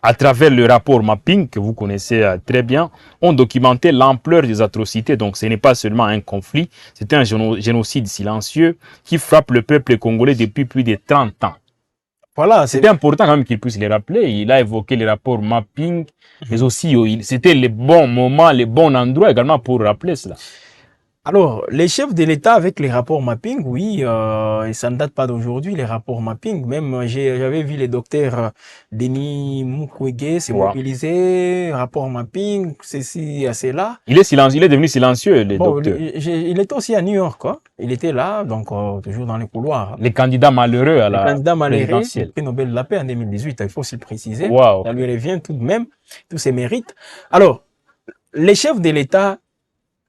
à travers le rapport mapping que vous connaissez très bien, ont documenté l'ampleur des atrocités. Donc ce n'est pas seulement un conflit, c'est un génocide silencieux qui frappe le peuple congolais depuis plus de 30 ans. Voilà, c'était important quand même qu'il puisse les rappeler. Il a évoqué le rapport mapping, mais aussi c'était les bons moments, les bons endroits également pour rappeler cela. Alors, les chefs de l'État avec les rapports mapping, oui, et ça ne date pas d'aujourd'hui, les rapports mapping. Même, j'avais vu les docteurs Denis Mukwege se mobiliser, rapport mapping, ceci, cela. Il est devenu silencieux, les docteurs. Il était aussi à New York, quoi. Il était là, donc toujours dans les couloirs. Les candidats malheureux à la présidentielle. Le prix Nobel de la paix en 2018, il faut aussi le préciser. Wow. Ça lui revient tout de même, tous ses mérites. Alors, les chefs de l'État,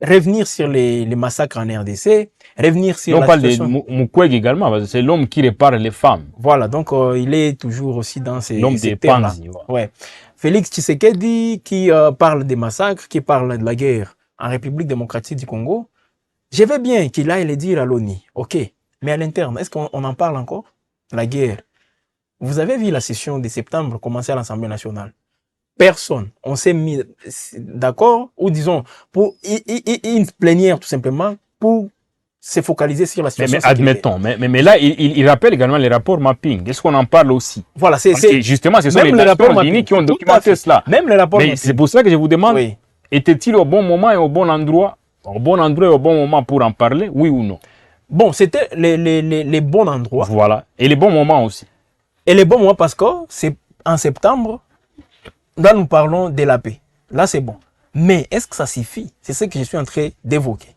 revenir sur les massacres en RDC, revenir sur on parle de Mukwege également, c'est l'homme qui répare les femmes. Voilà, donc il est toujours aussi dans ces termes-là. Ouais. Félix Tshisekedi qui parle des massacres, qui parle de la guerre en République démocratique du Congo. Je veux bien qu'il aille le dire à l'ONU, ok, mais à l'interne, est-ce qu'on en parle encore? La guerre. Vous avez vu la session de septembre commencer à l'Assemblée nationale? Personne. On s'est mis d'accord, ou disons, pour une plénière tout simplement, pour se focaliser sur la situation. Mais admettons, mais là, il rappelle également les rapports mapping. Est-ce qu'on en parle aussi? Voilà, justement, ce sont les Nations Unies qui ont documenté cela. Même les rapports mapping. C'est pour ça que je vous demande, oui, était-il au bon moment et au bon endroit, et au bon moment pour en parler, oui ou non? Bon, c'était les bons endroits. Voilà. Et les bons moments aussi. Et les bons moments parce que c'est en septembre, là, nous parlons de la paix. Là, c'est bon. Mais est-ce que ça suffit? C'est ce que je suis en train d'évoquer.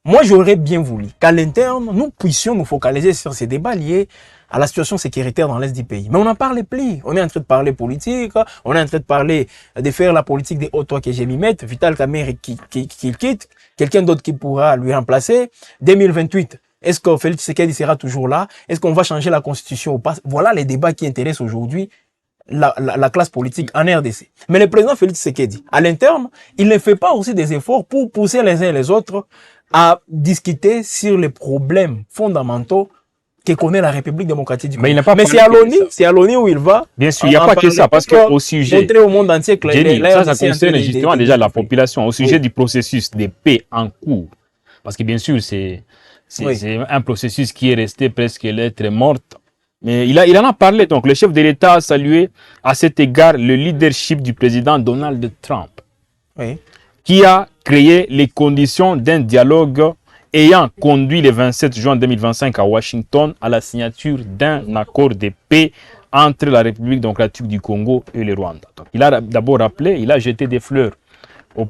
Moi, j'aurais bien voulu qu'à l'interne, nous puissions nous focaliser sur ces débats liés à la situation sécuritaire dans l'Est du pays. Mais on n'en parle plus. On est en train de parler politique, on est en train de parler de faire la politique des hauts toits que j'ai mis mettre, Vital Kamerhe qui quitte, quelqu'un d'autre qui pourra lui remplacer. 2028, est-ce que Félix Tshisekedi sera toujours là? Est-ce qu'on va changer la constitution ou pas? Voilà les débats qui intéressent aujourd'hui la classe politique en RDC. Mais le président Félix Tshisekedi, à l'interne, il ne fait pas aussi des efforts pour pousser les uns et les autres à discuter sur les problèmes fondamentaux que connaît la République démocratique du Congo. Mais c'est à l'ONU où il va. Bien sûr, il n'y a pas que ça, parce qu'au sujet, montrer au monde entier que ça concerne justement déjà la population, au sujet du processus de paix en cours. Parce que bien sûr, c'est un processus qui est resté presque lettre morte. Mais il en a parlé, donc le chef de l'État a salué à cet égard le leadership du président Donald Trump, qui a créé les conditions d'un dialogue ayant conduit le 27 juin 2025 à Washington à la signature d'un accord de paix entre la République démocratique du Congo et le Rwanda. Donc, il a d'abord rappelé, il a jeté des fleurs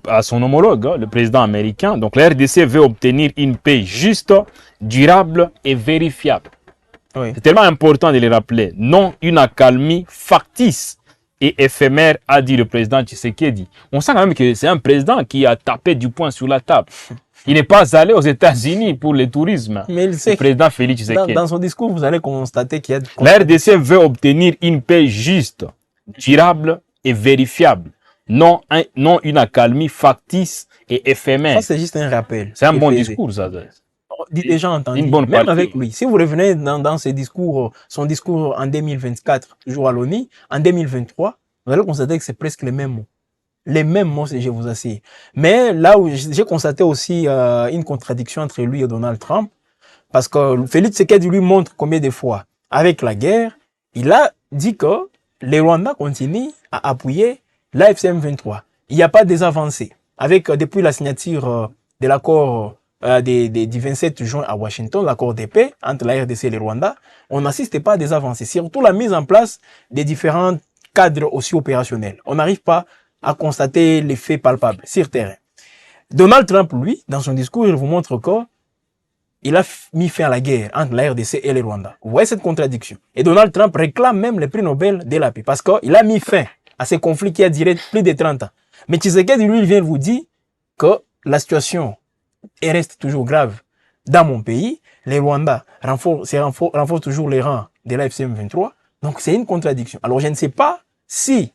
à son homologue, le président américain. Donc la RDC veut obtenir une paix juste, durable et vérifiable. C'est tellement important de le rappeler. Non une accalmie factice et éphémère, a dit le président Tshisekedi. On sent quand même que c'est un président qui a tapé du poing sur la table. Il n'est pas allé aux États-Unis pour le tourisme. Mais il sait le président Félix Tshisekedi. Dans son discours, vous allez constater qu'il y a... La RDC veut obtenir une paix juste, durable et vérifiable. Non une accalmie factice et éphémère. Ça, c'est juste un rappel. C'est un bon discours, ça. Déjà entendu. Une bonne Même partie. avec lui. Si vous revenez dans ses discours, son discours en 2024, toujours à l'ONU, en 2023, vous allez constater que c'est presque les mêmes mots. Les mêmes mots, je vous assure. Mais là où j'ai constaté aussi une contradiction entre lui et Donald Trump, parce que Félix Tshisekedi lui montre combien de fois, avec la guerre, il a dit que les Rwandais continuent à appuyer l'AFCM 23. Il n'y a pas des avancées. Depuis la signature de l'accord du 27 juin à Washington, l'accord de paix entre la RDC et les Rwandais, on n'assiste pas à des avancées. Surtout la mise en place des différents cadres aussi opérationnels. On n'arrive pas à constater les faits palpables sur terrain. Donald Trump, lui, dans son discours, il vous montre qu'il a mis fin à la guerre entre la RDC et les Rwandais. Vous voyez cette contradiction. Et Donald Trump réclame même le prix Nobel de la paix parce qu'il a mis fin à ces conflits qui a duré plus de 30 ans. Mais Tshisekedi, lui, il vient vous dire que la situation reste toujours grave dans mon pays. Les Rwandais renforcent toujours les rangs de l'AFCM 23. Donc, c'est une contradiction. Alors, je ne sais pas si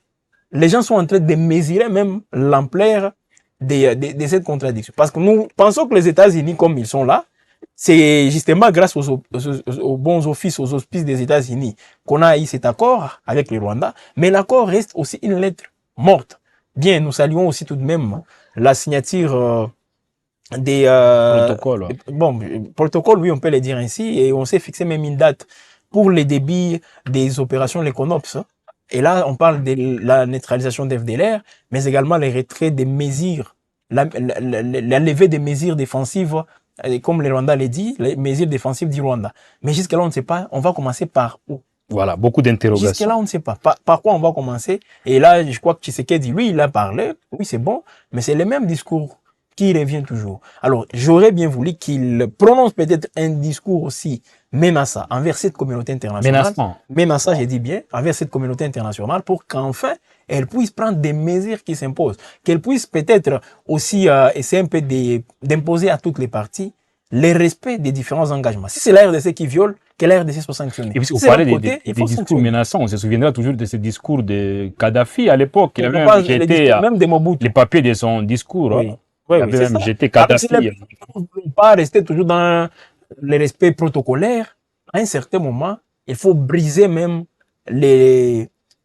les gens sont en train de mesurer même l'ampleur de cette contradiction. Parce que nous pensons que les États-Unis, comme ils sont là, c'est justement grâce aux bons offices, aux auspices des États-Unis qu'on a eu cet accord avec le Rwanda. Mais l'accord reste aussi une lettre morte. Bien, nous saluons aussi tout de même la signature des protocoles. Bon, protocole, oui, on peut le dire ainsi. Et on s'est fixé même une date pour les débits des opérations Leconops. Et là, on parle de la neutralisation des FDLR, mais également les retraits des mesures, la levée des mesures défensives, comme le Rwanda l'a dit, les mesures défensives du Rwanda. Mais jusque-là, on ne sait pas, on va commencer par où? Voilà, beaucoup d'interrogations. Jusque-là, on ne sait pas. Par quoi on va commencer? Et là, je crois que Tshisekedi, lui, il a parlé, oui, c'est bon, mais c'est le même discours qui revient toujours. Alors, j'aurais bien voulu qu'il prononce peut-être un discours aussi menaçant envers cette communauté internationale. Menaçant, j'ai dit bien, envers cette communauté internationale pour qu'enfin, elle puisse prendre des mesures qui s'imposent. Qu'elle puisse peut-être aussi essayer un peu d'imposer à toutes les parties le respect des différents engagements. Si c'est la RDC qui viole, que la RDC soit sanctionnée. Et puis, vous parlez des discours menaçants. On se souviendra toujours de ce discours de Kadhafi à l'époque. Il avait même jeté les papiers de son discours. Oui. Oui, il avait même jeté Kadhafi. Ne peut pas rester toujours dans le respect protocolaire. À un certain moment, il faut briser même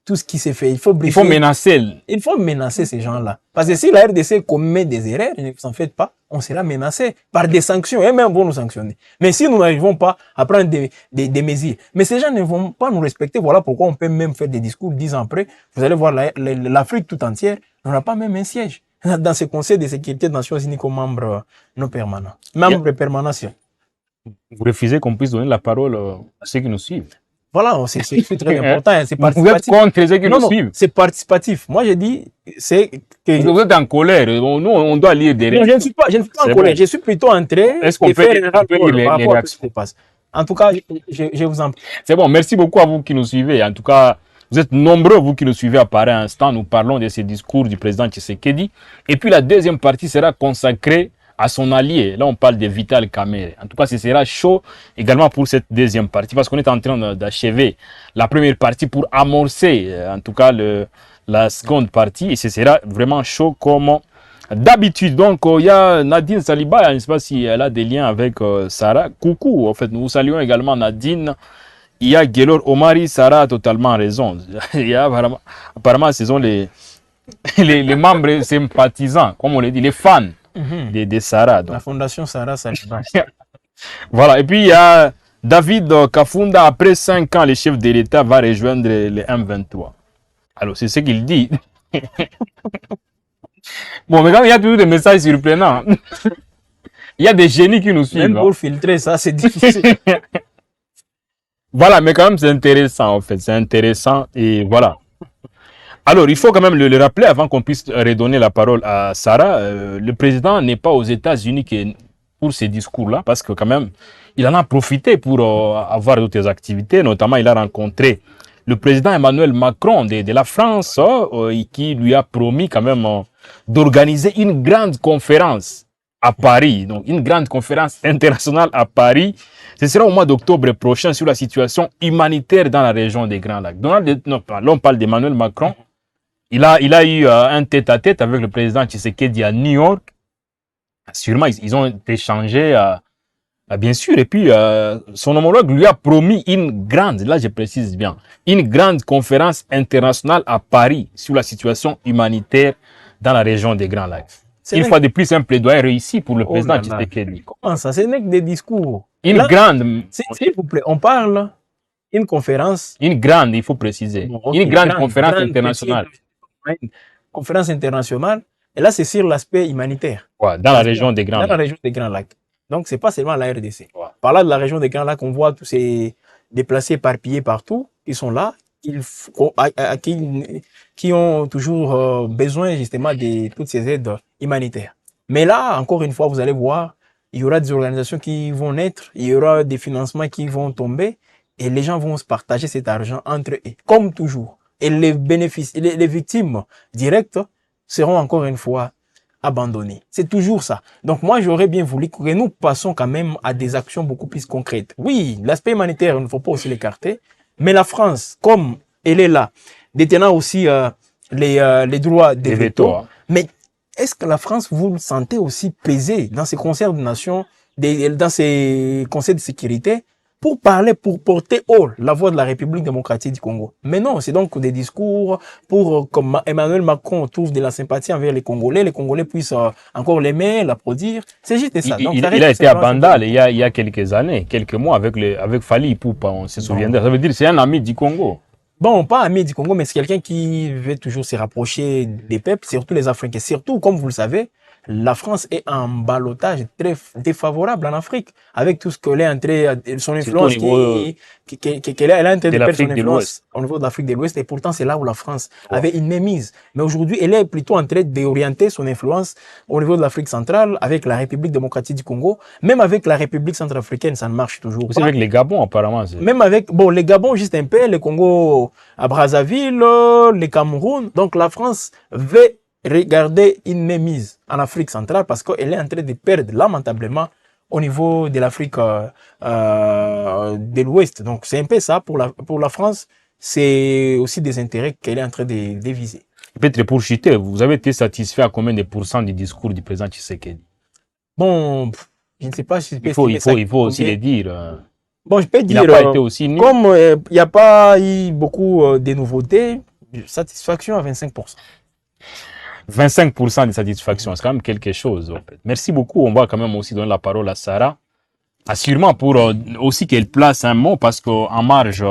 tout ce qui s'est fait. Il faut menacer. Il faut menacer ces gens-là. Parce que si la RDC commet des erreurs, ne vous en faites pas, on sera menacé par des sanctions. Et même vont nous sanctionner. Mais si nous n'arrivons pas à prendre des mesures, mais ces gens ne vont pas nous respecter. Voilà pourquoi on peut même faire des discours 10 ans après. Vous allez voir l'Afrique tout entière n'aura pas même un siège dans ce Conseil de sécurité des Nations Unies comme membre non permanent. Membre permanent. Vous refusez qu'on puisse donner la parole à ceux qui nous suivent. Voilà, c'est très important. C'est participatif. Vous êtes contre ceux qui nous suivent. C'est participatif. Moi, j'ai dit, c'est que... Vous êtes en colère. Nous, on doit lire des réactions. Non, je ne suis pas en colère. Je suis plutôt en train de faire les réactions. En tout cas, je vous en prie. C'est bon. Merci beaucoup à vous qui nous suivez. En tout cas, vous êtes nombreux, vous qui nous suivez à pareil instant. Nous parlons de ces discours du président Tshisekedi. Et puis, la deuxième partie sera consacrée à son allié. Là, on parle de Vital Kamerhe. En tout cas, ce sera chaud également pour cette deuxième partie parce qu'on est en train d'achever la première partie pour amorcer, en tout cas, la seconde partie. Et ce sera vraiment chaud comme d'habitude. Donc, il y a Nadine Saliba. Je ne sais pas si elle a des liens avec Sarah. Coucou, en fait, nous saluons également Nadine. Il y a Guélor Omari. Sarah a totalement raison. Il y a apparemment, ce sont les membres sympathisants, comme on le dit, les fans. De Sarah. Donc. La fondation Sarah Saliba. Voilà. Et puis il y a David Kafunda. Après 5 ans, le chef de l'État va rejoindre les M23. Alors, c'est ce qu'il dit. Bon, mais quand il y a toujours des messages surprenants. Il y a des génies qui nous suivent. Même pour filtrer ça, c'est difficile. Voilà, mais quand même, c'est intéressant, en fait. C'est intéressant. Et voilà. Alors, il faut quand même le rappeler avant qu'on puisse redonner la parole à Sarah. Le président n'est pas aux États-Unis pour ces discours-là, parce que quand même, il en a profité pour avoir d'autres activités. Notamment, il a rencontré le président Emmanuel Macron de la France, qui lui a promis quand même d'organiser une grande conférence à Paris. Donc, une grande conférence internationale à Paris. Ce sera au mois d'octobre prochain sur la situation humanitaire dans la région des Grands Lacs. Là, on parle d'Emmanuel Macron. Il a eu un tête-à-tête avec le président Tshisekedi à New York. Sûrement, ils ont échangé, bien sûr. Et puis, son homologue lui a promis une grande, là je précise bien, une grande conférence internationale à Paris sur la situation humanitaire dans la région des Grands Lacs. Une fois de plus, un plaidoyer réussi pour le président Tshisekedi. Comment ça? Ce n'est que des discours. Une grande... S'il vous plaît, on parle une conférence... Une grande, il faut préciser. Bon, okay, une grande conférence internationale. Une conférence internationale. Et là, c'est sur l'aspect humanitaire. Ouais, dans la région des Grands Lacs. Dans la région des Grands Lacs. Donc, ce n'est pas seulement la RDC. Ouais. Par là, de la région des Grands Lacs, on voit tous ces déplacés éparpillés partout. Ils sont là. Qui ont toujours besoin justement de toutes ces aides humanitaires. Mais là, encore une fois, vous allez voir, il y aura des organisations qui vont naître, il y aura des financements qui vont tomber et les gens vont se partager cet argent entre eux, comme toujours. Et les bénéfices, les victimes directes seront encore une fois abandonnées. C'est toujours ça. Donc moi, j'aurais bien voulu que nous passions quand même à des actions beaucoup plus concrètes. Oui, l'aspect humanitaire, il ne faut pas aussi l'écarter. Mais la France, comme elle est là, détenant aussi les droits des vétos, mais est-ce que la France, vous le sentez aussi peser dans ces concerts de nations, dans ces conseils de sécurité, pour parler, pour porter haut la voix de la République démocratique du Congo? Mais non, c'est donc des discours pour, comme Emmanuel Macron trouve de la sympathie envers les Congolais puissent encore l'aimer, l'applaudir. C'est juste ça. Donc, il a été à Bandal il y a quelques années, quelques mois, avec Fali Ipupa, on se souviendra. Ça veut dire que c'est un ami du Congo. Bon, pas ami du Congo, mais c'est quelqu'un qui veut toujours se rapprocher des peuples, surtout les Africains. Surtout, comme vous le savez, la France est en ballottage très défavorable en Afrique, avec tout ce qu'elle est entrée, son influence qu'elle est en train de perdre son influence au niveau de l'Afrique de l'Ouest, et pourtant c'est là où la France avait une mainmise. Mais aujourd'hui, elle est plutôt en train d'orienter son influence au niveau de l'Afrique centrale, avec la République démocratique du Congo, même avec la République centrafricaine, ça ne marche toujours pas. C'est avec les Gabons, apparemment. Même avec, bon, les Gabons, juste un peu, le Congo à Brazzaville, le Cameroun. Donc la France veut regarder une mainmise en Afrique centrale parce qu'elle est en train de perdre lamentablement au niveau de l'Afrique de l'Ouest. Donc c'est un peu ça pour la France. C'est aussi des intérêts qu'elle est en train de viser. Peut-être pour chuter, vous avez été satisfait à combien de pourcents du discours du président Tshisekedi? Bon, je ne sais pas si il faut aussi le dire. Bon, je peux dire, il n'a pas été aussi nul. Comme il n'y a pas eu beaucoup de nouveautés, satisfaction à 25%. 25% de satisfaction, c'est quand même quelque chose. Merci beaucoup. On va quand même aussi donner la parole à Sarah. Assurément pour aussi qu'elle place un mot, parce qu'en marge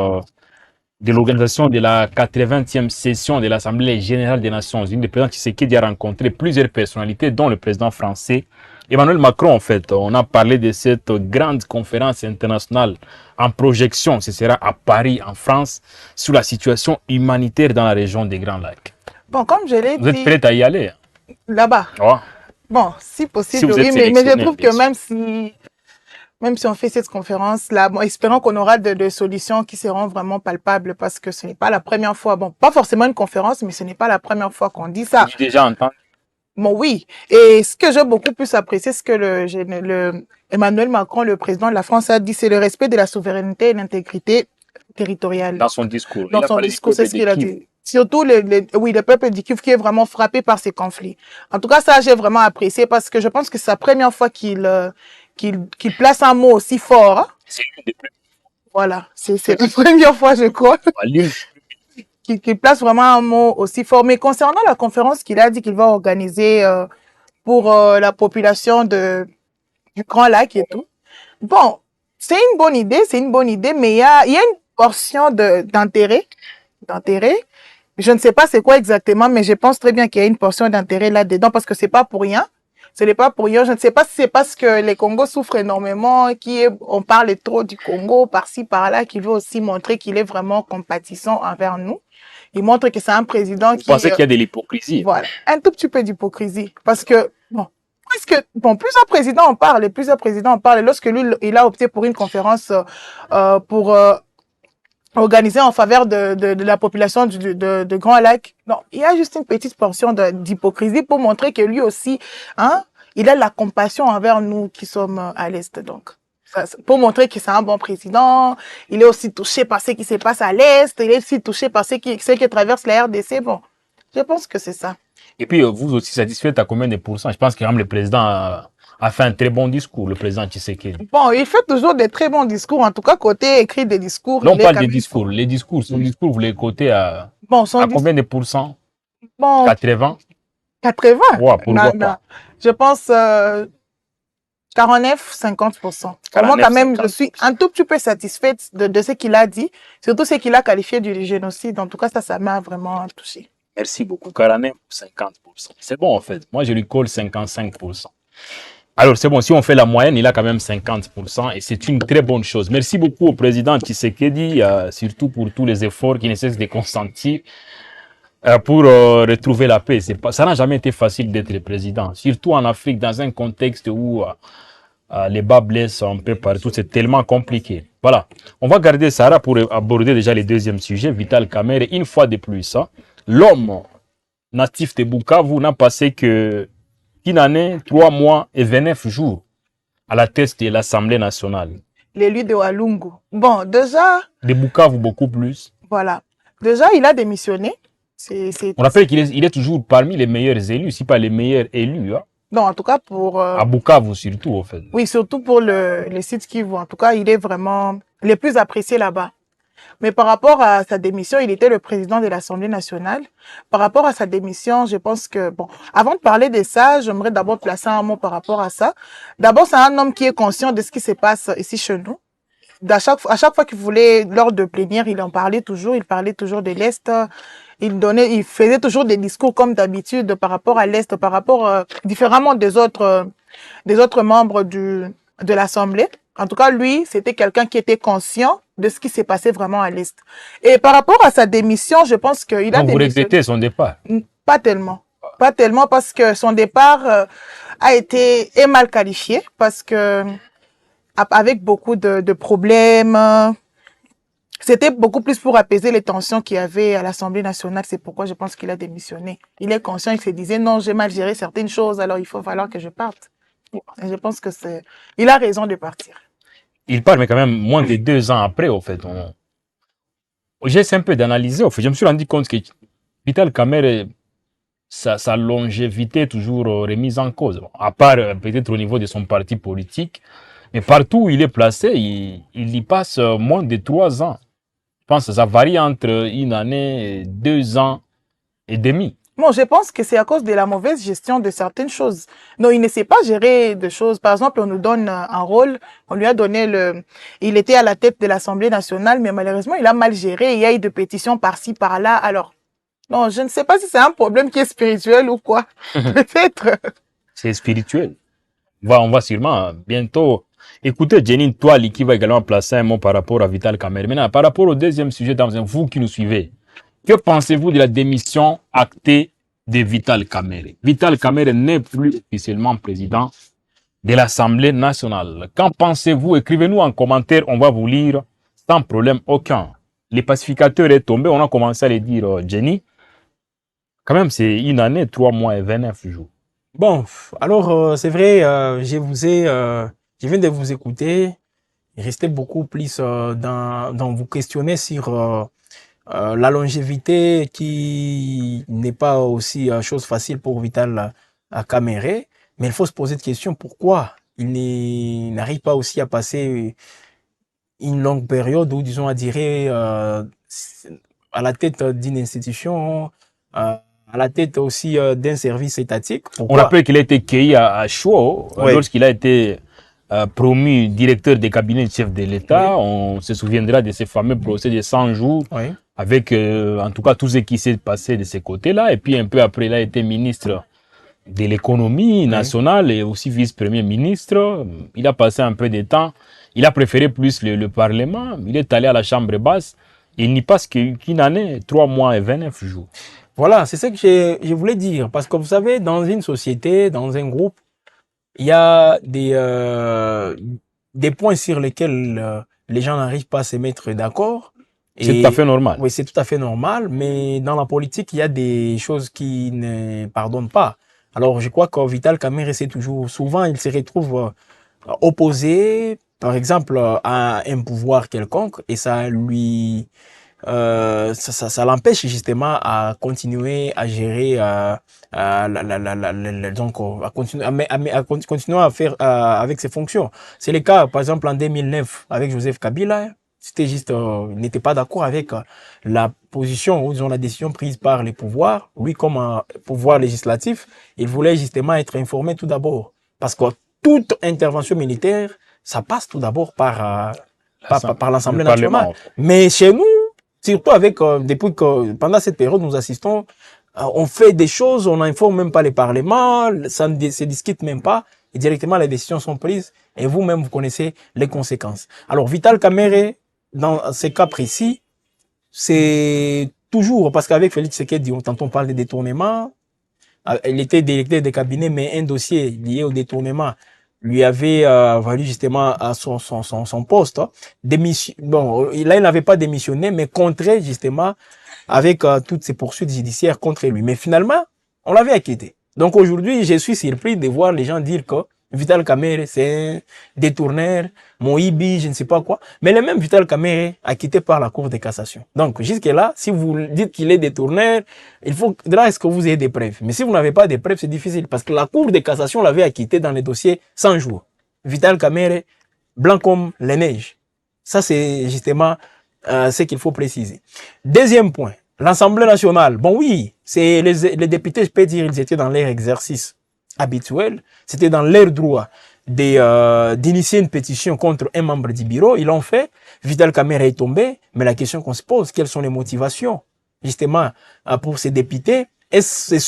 de l'organisation de la 80e session de l'Assemblée générale des Nations Unies, le président Tshisekedi a rencontré plusieurs personnalités, dont le président français Emmanuel Macron. En fait, on a parlé de cette grande conférence internationale en projection. Ce sera à Paris, en France, sur la situation humanitaire dans la région des Grands Lacs. Bon, comme je l'ai dit... Vous êtes prête à y aller? Là-bas? Ouais. Bon, si possible, si oui, mais je trouve que même si on fait cette conférence-là, bon, espérons qu'on aura de solutions qui seront vraiment palpables, parce que ce n'est pas la première fois, bon, pas forcément une conférence, mais ce n'est pas la première fois qu'on dit ça. J'ai déjà entendu. Bon, oui. Et ce que j'ai beaucoup plus apprécié, ce que le Emmanuel Macron, le président de la France, a dit, c'est le respect de la souveraineté et l'intégrité territoriale. Dans son discours. Dans son discours, c'est ce qu'il a dit. Surtout le peuple du Kivu qui est vraiment frappé par ces conflits. En tout cas, ça, j'ai vraiment apprécié, parce que je pense que c'est la première fois qu'il place un mot aussi fort. Hein? C'est l'une des premières. Voilà, c'est la première fois, je crois, qu'il place vraiment un mot aussi fort. Mais concernant la conférence qu'il a dit qu'il va organiser pour la population du Grand Lac et tout, bon, c'est une bonne idée, mais il y a une portion d'intérêt. Je ne sais pas c'est quoi exactement, mais je pense très bien qu'il y a une portion d'intérêt là-dedans, parce que c'est pas pour rien. Ce n'est pas pour rien. Je ne sais pas si c'est parce que les Congos souffrent énormément, on parle trop du Congo par-ci, par-là, qu'il veut aussi montrer qu'il est vraiment compatissant envers nous. Il montre que c'est un président qui... Vous pensez qu'il y a de l'hypocrisie? Voilà. Un tout petit peu d'hypocrisie. Parce que, plusieurs présidents en parlent, et lorsque lui, il a opté pour une conférence, pour organisée en faveur de la population de Grand Lac. Non, il y a juste une petite portion d'hypocrisie pour montrer que lui aussi, hein, il a la compassion envers nous qui sommes à l'Est. Donc, pour montrer que c'est un bon président, il est aussi touché par ce qui se passe à l'Est, il est aussi touché par ce qui traverse la RDC. Bon, je pense que c'est ça. Et puis, vous aussi satisfaites à combien de pourcents? Je pense que même le président a fait un très bon discours, le président Tshisekedi. Bon, il fait toujours des très bons discours. En tout cas, côté écrit des discours. Là, on parle des discours. Les discours, son discours, vous les cotez à combien de pourcents? Bon, 80? 80? Ouais, pourquoi pas? Je pense 49-50%. Moi, quand même, je suis un tout petit peu satisfaite de ce qu'il a dit, surtout ce qu'il a qualifié du génocide. En tout cas, ça m'a vraiment touché. Merci beaucoup, 49 ou 50%. C'est bon, en fait. Moi, je lui colle 55%. Alors, c'est bon, si on fait la moyenne, il a quand même 50% et c'est une très bonne chose. Merci beaucoup au président Tshisekedi, surtout pour tous les efforts qu'il ne cesse de consentir pour retrouver la paix. Ça n'a jamais été facile d'être président, surtout en Afrique, dans un contexte où les bas blessent un peu partout. C'est tellement compliqué. Voilà. On va garder Sarah pour aborder déjà le deuxième sujet, Vital Kamerhe. Une fois de plus, l'homme natif de Bukavu n'a passé que une année, 3 mois et 29 jours à la tête de l'Assemblée nationale. L'élu de Walungu. Bon, déjà... De Bukavu, beaucoup plus. Voilà. Déjà, il a démissionné. On rappelle qu'il est toujours parmi les meilleurs élus, si pas les meilleurs élus. Hein. Non, en tout cas pour... à Bukavu surtout, en fait. Oui, surtout pour les sites Kivu. En tout cas, il est vraiment le plus apprécié là-bas. Mais par rapport à sa démission, il était le président de l'Assemblée nationale. Par rapport à sa démission, je pense que, bon, avant de parler de ça, j'aimerais d'abord placer un mot par rapport à ça. D'abord, c'est un homme qui est conscient de ce qui se passe ici chez nous. À chaque fois qu'il voulait, lors de plénière, il parlait toujours de l'Est. Il faisait toujours des discours comme d'habitude par rapport à l'Est, par rapport, différemment des autres membres de l'Assemblée. En tout cas, lui, c'était quelqu'un qui était conscient de ce qui s'est passé vraiment à l'Est. Et par rapport à sa démission, je pense qu'il a démissionné. Vous regrettez son départ? Pas tellement. Pas tellement parce que son départ est mal qualifié parce que avec beaucoup de problèmes, c'était beaucoup plus pour apaiser les tensions qu'il y avait à l'Assemblée nationale. C'est pourquoi je pense qu'il a démissionné. Il est conscient, il se disait non, j'ai mal géré certaines choses, alors il faut falloir que je parte. Et je pense que il a raison de partir. Il part, mais quand même moins de 2 ans après, au fait. J'essaie un peu d'analyser, au fait. Je me suis rendu compte que Vital Kamerhe, sa longévité est toujours remise en cause. À part peut-être au niveau de son parti politique. Mais partout où il est placé, il y passe moins de 3 ans. Je pense que ça varie entre une année et 2 ans et demi. Bon, je pense que c'est à cause de la mauvaise gestion de certaines choses. Non, il ne sait pas gérer de choses. Par exemple, on nous donne un rôle, on lui a donné il était à la tête de l'Assemblée nationale, mais malheureusement, il a mal géré. Il y a eu des pétitions par-ci, par-là. Alors, non, je ne sais pas si c'est un problème qui est spirituel ou quoi. Peut-être. C'est spirituel. On va sûrement bientôt écouter Jenny Toali qui va également placer un mot par rapport à Vital Kamerhe. Maintenant, par rapport au deuxième sujet, vous qui nous suivez, que pensez-vous de la démission actée de Vital Kamerhe? Vital Kamerhe n'est plus officiellement président de l'Assemblée nationale. Qu'en pensez-vous? Écrivez-nous en commentaire, on va vous lire sans problème aucun. Le pacificateur est tombé, on a commencé à le dire, Jenny. Quand même, c'est une année, 3 mois et 29 jours. Bon, alors c'est vrai, je viens de vous écouter. Restez beaucoup plus dans vous questionner sur la longévité qui n'est pas aussi chose facile pour Vital Kamerhe, mais il faut se poser de questions pourquoi il n'arrive pas aussi à passer une longue période ou disons à dire à la tête d'une institution, à la tête aussi d'un service étatique. Pourquoi? On rappelle qu'il a été cueilli à Chouo lorsqu'il a été promu directeur des cabinets du chef de l'État. Oui. On se souviendra de ces fameux procès de 100 jours. Oui. Avec en tout cas tout ce qui s'est passé de ces côtés-là. Et puis un peu après, il a été ministre de l'économie nationale et aussi vice-premier ministre. Il a passé un peu de temps. Il a préféré plus le Parlement. Il est allé à la Chambre basse. Il n'y passe qu'une année, 3 mois et 29 jours. Voilà, c'est ce que je voulais dire. Parce que vous savez, dans une société, dans un groupe, il y a des points sur lesquels les gens n'arrivent pas à se mettre d'accord. C'est tout à fait normal. Oui, c'est tout à fait normal, mais dans la politique, il y a des choses qui ne pardonnent pas. Alors, je crois que Vital Kamerhe, c'est toujours, souvent, il se retrouve opposé, par exemple, à un pouvoir quelconque, et ça lui, ça l'empêche justement à continuer à gérer, donc, à continuer continuer à faire avec ses fonctions. C'est le cas, par exemple, en 2009, avec Joseph Kabila. C'était juste, il n'était pas d'accord avec la position ou disons la décision prise par les pouvoirs. Lui, comme un pouvoir législatif, il voulait justement être informé tout d'abord. Parce que toute intervention militaire, ça passe tout d'abord par l'Assemblée nationale. Mais chez nous, surtout avec, depuis que, pendant cette période, nous assistons, on fait des choses, on n'informe même pas les parlements, ça ne se discute même pas, et directement les décisions sont prises, et vous-même, vous connaissez les conséquences. Alors, Vital Kamerhe, dans ces cas précis, c'est toujours, parce qu'avec Félix Tshisekedi, on parle de détournement, il était directeur de cabinet, mais un dossier lié au détournement lui avait valu justement à son poste. Bon, là, il n'avait pas démissionné, mais contré justement avec toutes ces poursuites judiciaires contre lui. Mais finalement, on l'avait acquitté. Donc aujourd'hui, je suis surpris de voir les gens dire que Vital Kamerhe, c'est un détourneur, Moïbi, je ne sais pas quoi. Mais le même Vital Kamerhe acquitté par la Cour de cassation. Donc jusque-là, si vous dites qu'il est détourneur, il faudra est-ce que vous ayez des preuves. Mais si vous n'avez pas de preuves, c'est difficile. Parce que la Cour de cassation l'avait acquitté dans les dossiers 100 jours. Vital Kamerhe, blanc comme la neige. Ça, c'est justement ce qu'il faut préciser. Deuxième point, l'Assemblée nationale. Bon oui, c'est les députés, je peux dire, ils étaient dans leur exercice habituel. C'était dans leur droit d'initier une pétition contre un membre du bureau. Ils l'ont fait. Vital Kamerhe est tombé. Mais la question qu'on se pose, quelles sont les motivations justement pour ces députés? Est-ce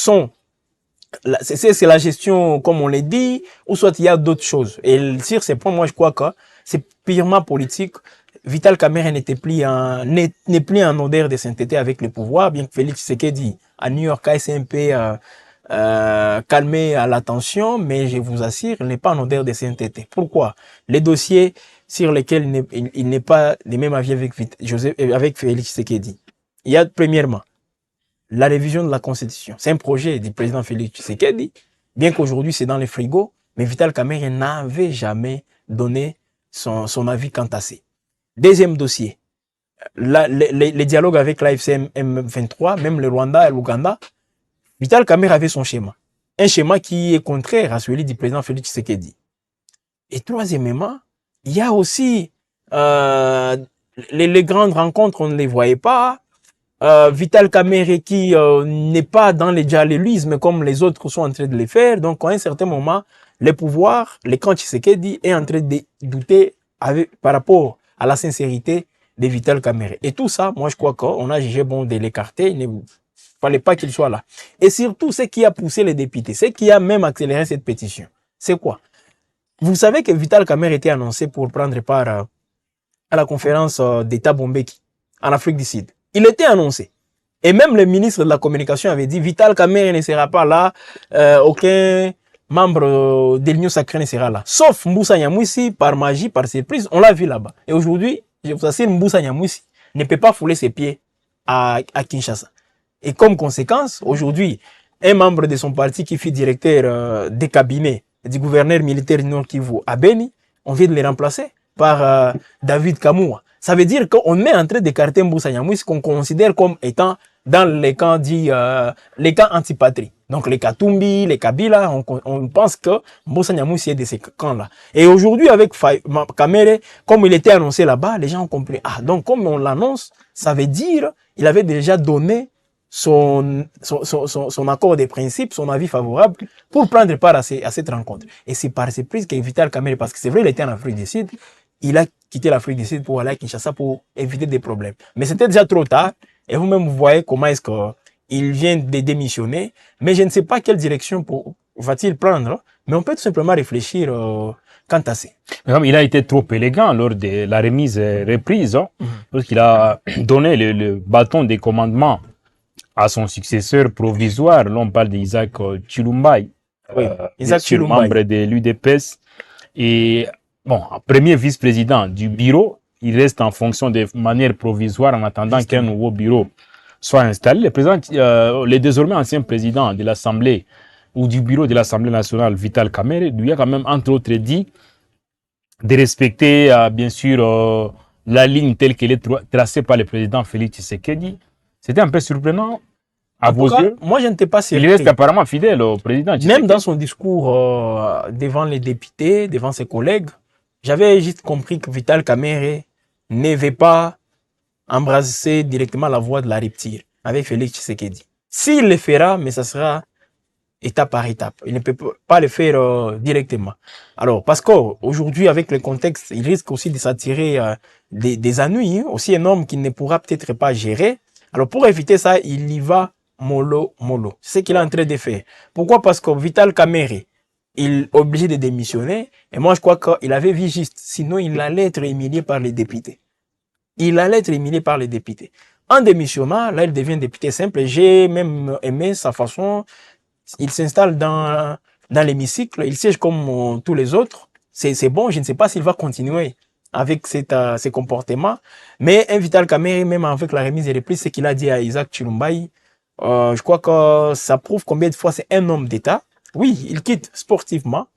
c'est la gestion, comme on l'a dit, ou soit il y a d'autres choses? Et sur ces points, moi, je crois que c'est purement politique. Vital Kamerhe n'est plus en odeur de sainteté avec le pouvoir, bien que Félix Tshisekedi à New York a essayé un peu calmer à l'attention, mais je vous assure, il n'est pas en odeur de sainteté. Pourquoi? Les dossiers sur lesquels il n'est pas des mêmes avis avec Félix Tshisekedi. Il y a premièrement la révision de la Constitution. C'est un projet du président Félix Tshisekedi, bien qu'aujourd'hui c'est dans les frigos, mais Vital Kamerhe n'avait jamais donné son avis quant à ça. Deuxième dossier, les dialogues avec l'AFC M23, même le Rwanda et l'Ouganda, Vital Kamerhe avait son schéma. Un schéma qui est contraire à celui du président Félix Tshisekedi. Et troisièmement, il y a aussi les grandes rencontres, on ne les voyait pas. Vital Kamerhe qui n'est pas dans les dialoguismes comme les autres sont en train de les faire. Donc, à un certain moment, les pouvoirs, les camps Tshisekedi est en train de douter par rapport à la sincérité de Vital Kamerhe. Et tout ça, moi, je crois qu'on a jugé bon de l'écarter. Il ne fallait pas qu'il soit là. Et surtout, ce qui a poussé les députés, ce qui a même accéléré cette pétition, c'est quoi? Vous savez que Vital Kamerhe était annoncé pour prendre part à la conférence d'État Bombeki en Afrique du Sud. Il était annoncé. Et même le ministre de la Communication avait dit Vital Kamerhe ne sera pas là, aucun membre de l'Union sacrée ne sera là. Sauf Mbusa Nyamwisi, par magie, par surprise, on l'a vu là-bas. Et aujourd'hui, je vous assure, Mbusa Nyamwisi ne peut pas fouler ses pieds à Kinshasa. Et comme conséquence, aujourd'hui, un membre de son parti qui fut directeur des cabinets du gouverneur militaire du Nord Kivu à Beni, on vient de les remplacer par David Kamua. Ça veut dire qu'on est en train d'écarter Mbusa Nyamwisi qu'on considère comme étant dans les camps les camps anti-patrie. Donc les Katumbi, les Kabila, on pense que Mbusa Nyamwisi est de ces camps-là. Et aujourd'hui, avec Kamerhe, comme il était annoncé là-bas, les gens ont compris. Ah, donc comme on l'annonce, ça veut dire il avait déjà donné son accord de principe, son avis favorable pour prendre part à cette rencontre. Et c'est par surprise que Vital Kamerhe, parce que c'est vrai, il était en Afrique du Sud, il a quitté l'Afrique du Sud pour aller à Kinshasa pour éviter des problèmes. Mais c'était déjà trop tard. Et vous-même, vous voyez comment est-ce qu'il vient de démissionner. Mais je ne sais pas quelle direction va-t-il prendre. Mais on peut tout simplement réfléchir quant à ça. Il a été trop élégant lors de la remise reprise, lorsqu'il a donné le bâton des commandements à son successeur provisoire. Là, on parle d'Isaac Chilumbai, membre de l'UDPS. Et bon, premier vice-président du bureau, il reste en fonction de manière provisoire en attendant qu'un nouveau bureau soit installé. Le désormais ancien président de l'Assemblée ou du bureau de l'Assemblée nationale, Vital Kamerhe, lui a quand même, entre autres, dit de respecter, bien sûr, la ligne telle qu'elle est tracée par le président Félix Tshisekedi. C'était un peu surprenant à vos yeux. Moi, je n'étais pas surpris. Il reste apparemment fidèle au président Tshisekedi. Même dans son discours devant les députés, devant ses collègues, j'avais juste compris que Vital Kamerhe ne veut pas embrasser directement la voie de la rupture avec Félix Tshisekedi. S'il le fera, mais ça sera étape par étape. Il ne peut pas le faire directement. Alors, parce qu'aujourd'hui, avec le contexte, il risque aussi de s'attirer des ennuis, aussi énormes qu'il ne pourra peut-être pas gérer. Alors, pour éviter ça, il y va mollo. C'est ce qu'il est en train de faire. Pourquoi? Parce que Vital Kamerhe, il est obligé de démissionner. Et moi, je crois qu'il avait vu juste. Sinon, il allait être humilié par les députés. Il allait être humilié par les députés. En démissionnant, là, il devient député simple. J'ai même aimé sa façon. Il s'installe dans l'hémicycle. Il siège comme tous les autres. C'est bon. Je ne sais pas s'il va continuer avec ces comportements. Mais un Vital Kamerhe, même avec la remise des reprises, ce qu'il a dit à Isaac Chilumbaï, je crois que ça prouve combien de fois c'est un homme d'État. Oui, il quitte sportivement,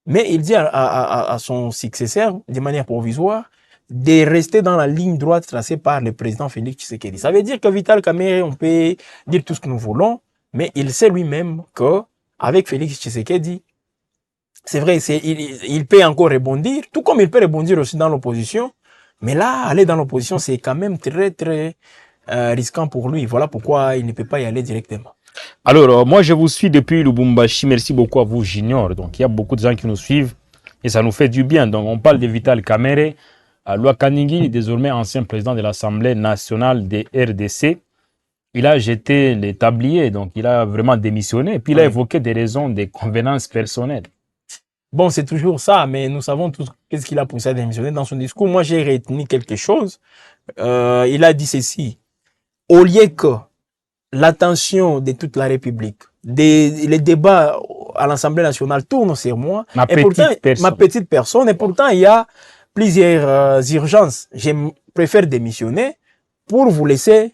mais il dit à son successeur, de manière provisoire, de rester dans la ligne droite tracée par le président Félix Tshisekedi. Ça veut dire que Vital Kamerhe, on peut dire tout ce que nous voulons, mais il sait lui-même qu'avec Félix Tshisekedi, c'est vrai, il peut encore rebondir, tout comme il peut rebondir aussi dans l'opposition. Mais là, aller dans l'opposition, c'est quand même très, très risquant pour lui. Voilà pourquoi il ne peut pas y aller directement. Alors, moi, je vous suis depuis Lubumbashi. Merci beaucoup à vous, Junior. Donc, il y a beaucoup de gens qui nous suivent et ça nous fait du bien. Donc, on parle de Vital Kamerhe. Louis Kaningui, désormais ancien président de l'Assemblée nationale des RDC. Il a jeté les tabliers, donc il a vraiment démissionné. Et puis, il a évoqué des raisons de convenances personnelles. Bon, c'est toujours ça, mais nous savons tous qu'est-ce qu'il a poussé à démissionner. Dans son discours, moi, j'ai retenu quelque chose. Il a dit ceci. Au lieu que l'attention de toute la République, les débats à l'Assemblée nationale tournent sur moi, ma petite personne, et pourtant, il y a plusieurs urgences. Je préfère démissionner pour vous laisser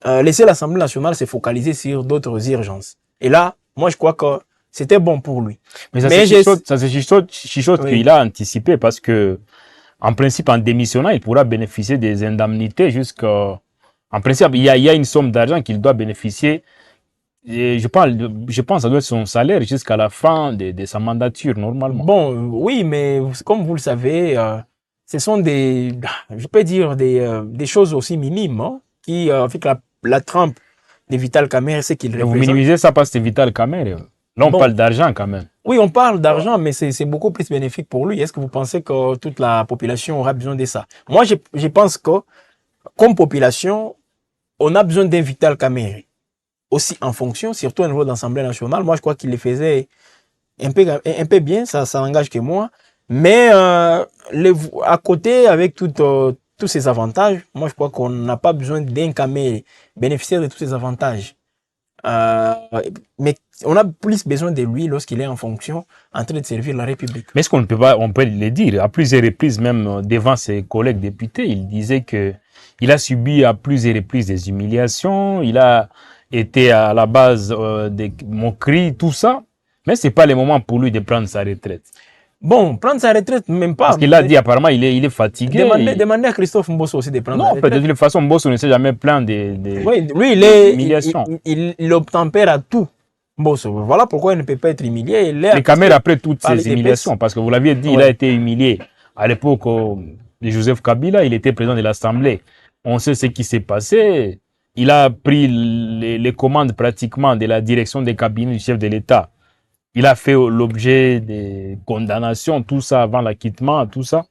l'Assemblée nationale se focaliser sur d'autres urgences. Et là, moi, je crois que c'était bon pour lui. Mais ça se chichote oui. Qu'il a anticipé parce que, en principe, en démissionnant, il pourra bénéficier des indemnités jusqu'à... En principe, il y a une somme d'argent qu'il doit bénéficier. Et je pense que ça doit être son salaire jusqu'à la fin de sa mandature, normalement. Bon, oui, mais comme vous le savez, ce sont je peux dire, des choses aussi minimes, hein, qui, avec la trempe de Vital Kamerhe, c'est qu'il représente. Vous minimisez ça parce que c'est Vital Kamerhe. Là, on parle d'argent quand même. Oui, on parle d'argent, mais c'est beaucoup plus bénéfique pour lui. Est-ce que vous pensez que toute la population aura besoin de ça? Moi, je pense que, comme population, on a besoin d'un Vital Kamerhe. Aussi en fonction, surtout au niveau de l'Assemblée nationale. Moi, je crois qu'il le faisait un peu bien, ça n'engage que moi. Mais à côté, avec tous ces avantages, moi, je crois qu'on n'a pas besoin d'un Kamerhe bénéficiaire de tous ces avantages. Mais on a plus besoin de lui lorsqu'il est en fonction, en train de servir la République. Mais est-ce qu'on peut le dire, à plusieurs reprises, même devant ses collègues députés, il disait que il a subi à plusieurs reprises des humiliations, il a été à la base des moqueries, tout ça, mais c'est pas le moment pour lui de prendre sa retraite. Bon, prendre sa retraite, même pas. Parce qu'il a dit apparemment il est fatigué. Demandez à Christophe Mbosso aussi de prendre sa retraite. Non, de toute façon, Mbosso ne s'est jamais plaint oui, lui, il obtempère à tout. Mbosso. Voilà pourquoi il ne peut pas être humilié. Les caméras après toutes ces humiliations, parce que vous l'aviez dit, il a été humilié. À l'époque de Joseph Kabila, il était président de l'Assemblée. On sait ce qui s'est passé. Il a pris les commandes pratiquement de la direction des cabinets du chef de l'État. Il a fait l'objet des condamnations, tout ça avant l'acquittement, tout ça.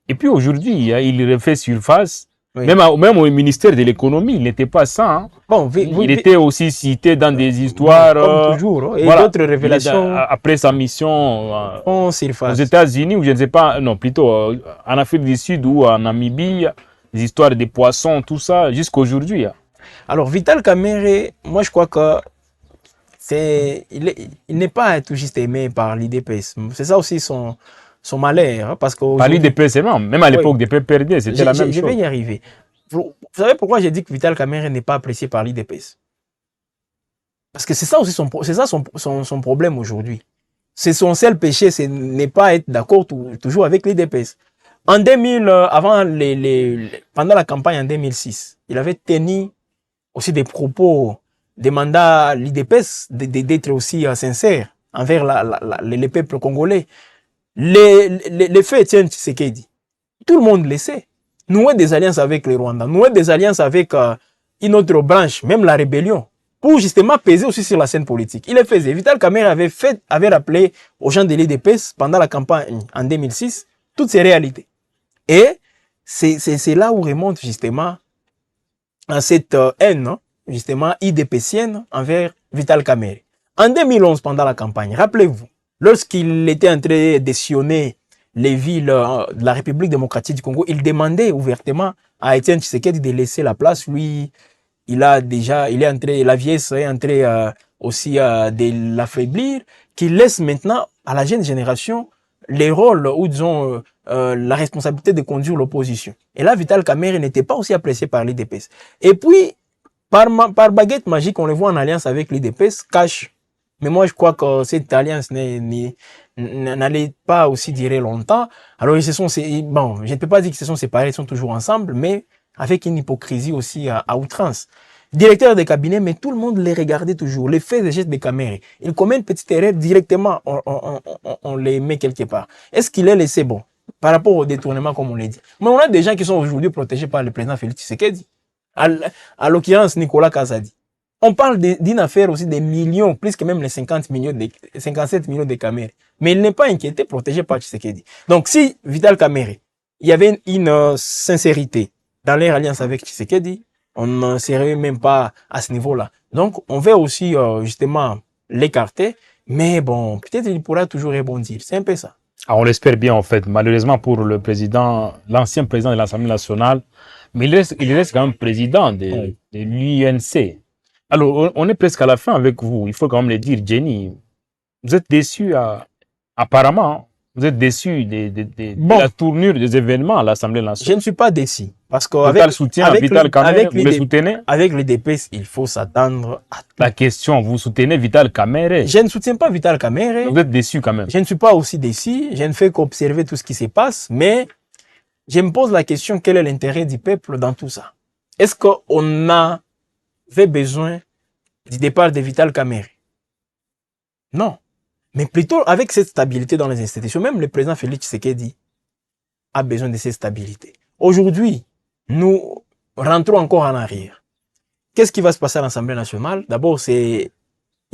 Et puis aujourd'hui, il refait surface. Oui. Même au ministère de l'économie, il n'était pas ça. Hein. Bon, il était aussi cité dans des histoires. Comme toujours. Et voilà, d'autres révélations. Après sa mission aux États-Unis, ou je ne sais pas, non, plutôt en Afrique du Sud ou en Namibie, des histoires des poissons, tout ça, jusqu'aujourd'hui. Hein. Alors, Vital Kamerhe, moi je crois que il n'est pas tout juste aimé par l'IDPS. C'est ça aussi son malheur. Hein, parce par l'IDPS, non. Même à l'époque des PPRD, c'était la même chose. Je vais y arriver. Vous savez pourquoi j'ai dit que Vital Kamerhe n'est pas apprécié par l'IDPS? Parce que c'est ça aussi son problème aujourd'hui. C'est son seul péché, ce n'est pas être d'accord toujours avec l'IDPS. En 2000, pendant la campagne en 2006, il avait tenu aussi des propos demandant à l'IDPS d'être aussi sincère envers les peuples congolais. Les faits tiennent Tshisekedi. Tout le monde le sait. Nouer des alliances avec les Rwandais, nouer des alliances avec une autre branche, même la rébellion, pour justement peser aussi sur la scène politique. Il le faisait. Vital Kamerhe avait rappelé aux gens de l'IDPS pendant la campagne en 2006 toutes ces réalités. Et c'est là où remonte justement cette haine, justement IDPsienne envers Vital Kamerhe. En 2011, pendant la campagne, rappelez-vous, lorsqu'il était en train de sillonner les villes de la République démocratique du Congo, il demandait ouvertement à Étienne Tshisekedi de laisser la place. Lui, la vieillesse est en train aussi de l'affaiblir, qu'il laisse maintenant à la jeune génération les rôles ou disons la responsabilité de conduire l'opposition. Et là, Vital Kamerhe n'était pas aussi apprécié par l'IDPS. Et puis, par baguette magique, on le voit en alliance avec l'IDPS, cache. Mais moi, je crois que cette alliance n'allait pas aussi durer longtemps. Alors, je ne peux pas dire qu'ils se sont séparés, ils sont toujours ensemble, mais avec une hypocrisie aussi à outrance. Directeur de cabinet, mais tout le monde les regardait toujours, les faits et gestes de Kamerhe. Il commet une petite erreur, directement, on les met quelque part. Est-ce qu'il est laissé bon par rapport au détournement, comme on l'a dit? Mais on a des gens qui sont aujourd'hui protégés par le président Félix Tshisekedi. À l'occurrence, Nicolas Kazadi. On parle d'une affaire aussi des millions, plus que même les 57 millions de Kamerhe. Mais il n'est pas inquiété, protégé par Tshisekedi. Donc, si Vital Kamerhe, il y avait une sincérité dans leur alliance avec Tshisekedi, on ne serait même pas à ce niveau-là. Donc, on veut aussi justement l'écarter, mais bon, peut-être il pourra toujours rebondir. C'est un peu ça. Ah, on l'espère bien, en fait. Malheureusement pour le président, l'ancien président de l'Assemblée nationale, mais il reste quand même président de l'UNC. Alors, on est presque à la fin avec vous. Il faut quand même le dire, Jenny. Vous êtes déçu, apparemment. Vous êtes déçu de la tournure des événements à l'Assemblée nationale. Je ne suis pas déçu. Parce que Vital Kamerhe, vous le soutenez? Avec l'IDPS, il faut s'attendre à tout. La question, vous soutenez Vital Kamerhe? Je ne soutiens pas Vital Kamerhe. Vous êtes déçu quand même? Je ne suis pas aussi déçu. Je ne fais qu'observer tout ce qui se passe. Mais je me pose la question, quel est l'intérêt du peuple dans tout ça? Est-ce qu'on avait besoin du départ de Vital Kamerhe? Non. Mais plutôt avec cette stabilité dans les institutions, même le président Félix Tshisekedi a besoin de cette stabilité. Aujourd'hui, nous rentrons encore en arrière. Qu'est-ce qui va se passer à l'Assemblée nationale? D'abord, il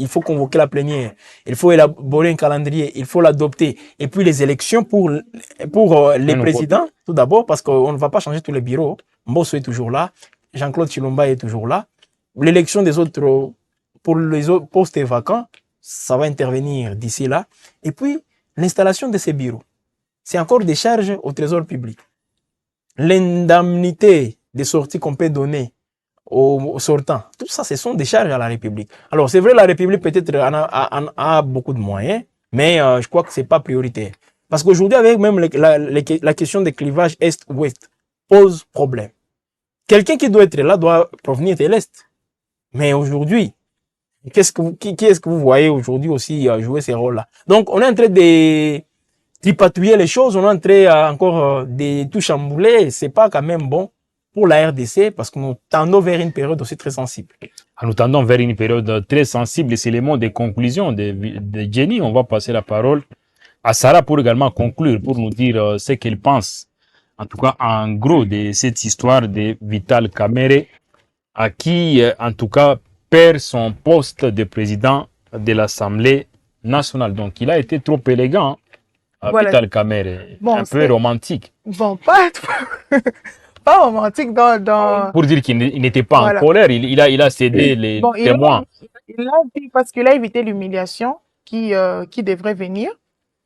faut convoquer la plénière, il faut élaborer un calendrier, il faut l'adopter. Et puis les élections pour les présidents, tout d'abord, parce qu'on ne va pas changer tous les bureaux. Mbosso est toujours là, Jean-Claude Chilomba est toujours là. L'élection des autres, pour les autres postes vacants, ça va intervenir d'ici là. Et puis, l'installation de ces bureaux, c'est encore des charges au trésor public. L'indemnité des sorties qu'on peut donner aux sortants, tout ça, ce sont des charges à la République. Alors, c'est vrai, la République peut-être a beaucoup de moyens, mais je crois que c'est pas prioritaire. Parce qu'aujourd'hui, avec même la question des clivages Est-Ouest, pose problème. Quelqu'un qui doit être là doit provenir de l'Est. Mais aujourd'hui, qui est-ce que vous voyez aujourd'hui aussi jouer ces rôles-là? Donc, on est en train de tripatouiller les choses, on est en train encore de tout chambouler. C'est pas quand même bon pour la RDC parce que nous tendons vers une période aussi très sensible. Nous tendons vers une période très sensible et c'est le mot des conclusions de Jenny. On va passer la parole à Sarah pour également conclure, pour nous dire ce qu'elle pense, en tout cas en gros, de cette histoire de Vital Kamerhe, à qui, en tout cas, perd son poste de président de l'Assemblée nationale. Donc, il a été trop élégant, voilà. Vital Kamerhe, bon, un peu romantique. Bon, pas romantique Pour dire qu'il n'était pas en colère, il a cédé les témoins. Il a dit, parce qu'il a évité l'humiliation qui devrait venir.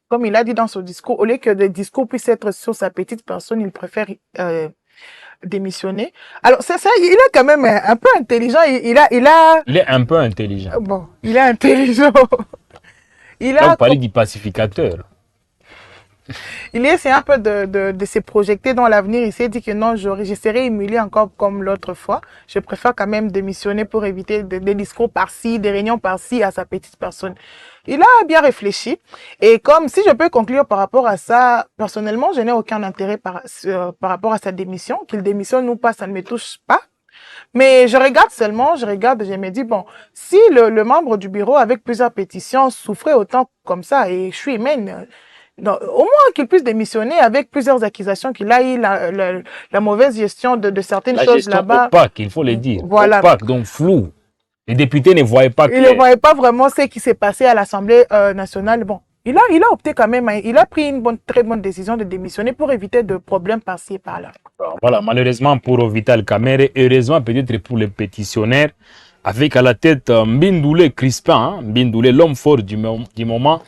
Comme il a dit dans son discours, au lieu que le discours puisse être sur sa petite personne, il préfère démissionner. Alors, c'est ça, il est quand même un peu intelligent. Il est un peu intelligent. Bon, il est intelligent. Là, vous parlez du pacificateur. Il essayé un peu de se projeter dans l'avenir. Il s'est dit que non, je serai émulé encore comme l'autre fois. Je préfère quand même démissionner pour éviter des discours par-ci, des réunions par-ci à sa petite personne. Il a bien réfléchi. Et comme si je peux conclure par rapport à ça, personnellement, je n'ai aucun intérêt par rapport à sa démission. Qu'il démissionne ou pas, ça ne me touche pas. Mais je regarde seulement, je me dis, bon, si le membre du bureau avec plusieurs pétitions souffrait autant comme ça, et je suis humaine, au moins qu'il puisse démissionner avec plusieurs accusations qu'il a eu la mauvaise gestion de certaines choses là-bas. Opaque, il faut le dire. Voilà. Opaque, donc flou. Les députés ne voyaient pas clair. Ils ne voyaient pas vraiment ce qui s'est passé à l'Assemblée nationale. Bon, il a opté quand même, il a pris une très bonne décision de démissionner pour éviter de problèmes par-ci et par-là. Voilà, malheureusement pour Vital Kamerhe, heureusement peut-être pour les pétitionnaires, avec à la tête Mbindoulé Crispin, hein, Mbindoulé, l'homme fort du moment,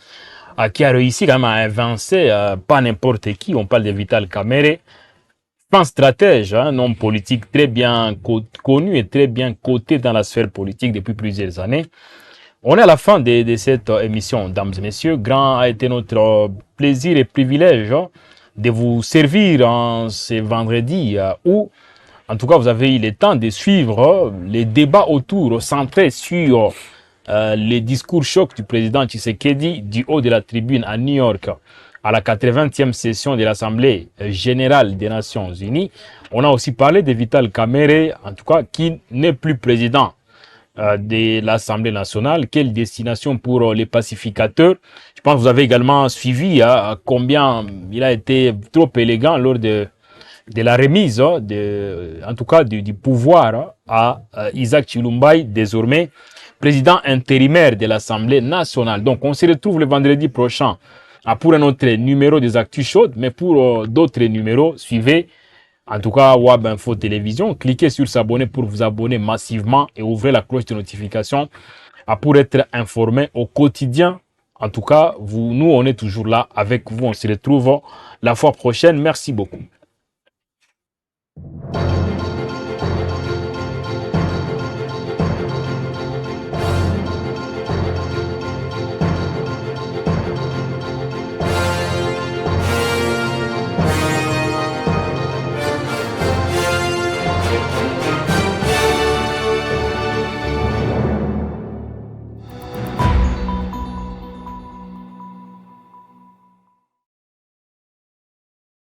qui a réussi quand même à avancer pas n'importe qui. On parle de Vital Kamerhe, un stratège, hein, un homme politique très bien connu et très bien coté dans la sphère politique depuis plusieurs années. On est à la fin de cette émission, dames et messieurs. Grand a été notre plaisir et privilège de vous servir en ce vendredi où, en tout cas, vous avez eu le temps de suivre les débats autour, centrés sur les discours chocs du président Tshisekedi du haut de la tribune à New York à la 80e session de l'Assemblée générale des Nations Unies. On a aussi parlé de Vital Kamerhe, en tout cas, qui n'est plus président de l'Assemblée nationale. Quelle destination pour les pacificateurs. Je pense que vous avez également suivi combien il a été trop élégant lors de la remise, en tout cas du pouvoir à Isaac Chilumbai, désormais président intérimaire de l'Assemblée nationale. Donc on se retrouve le vendredi prochain pour un autre numéro des Actus Chaudes, mais pour d'autres numéros, suivez en tout cas WAB Info Télévision. Cliquez sur s'abonner pour vous abonner massivement et ouvrez la cloche de notification pour être informé au quotidien. En tout cas, nous, on est toujours là avec vous. On se retrouve la fois prochaine. Merci beaucoup.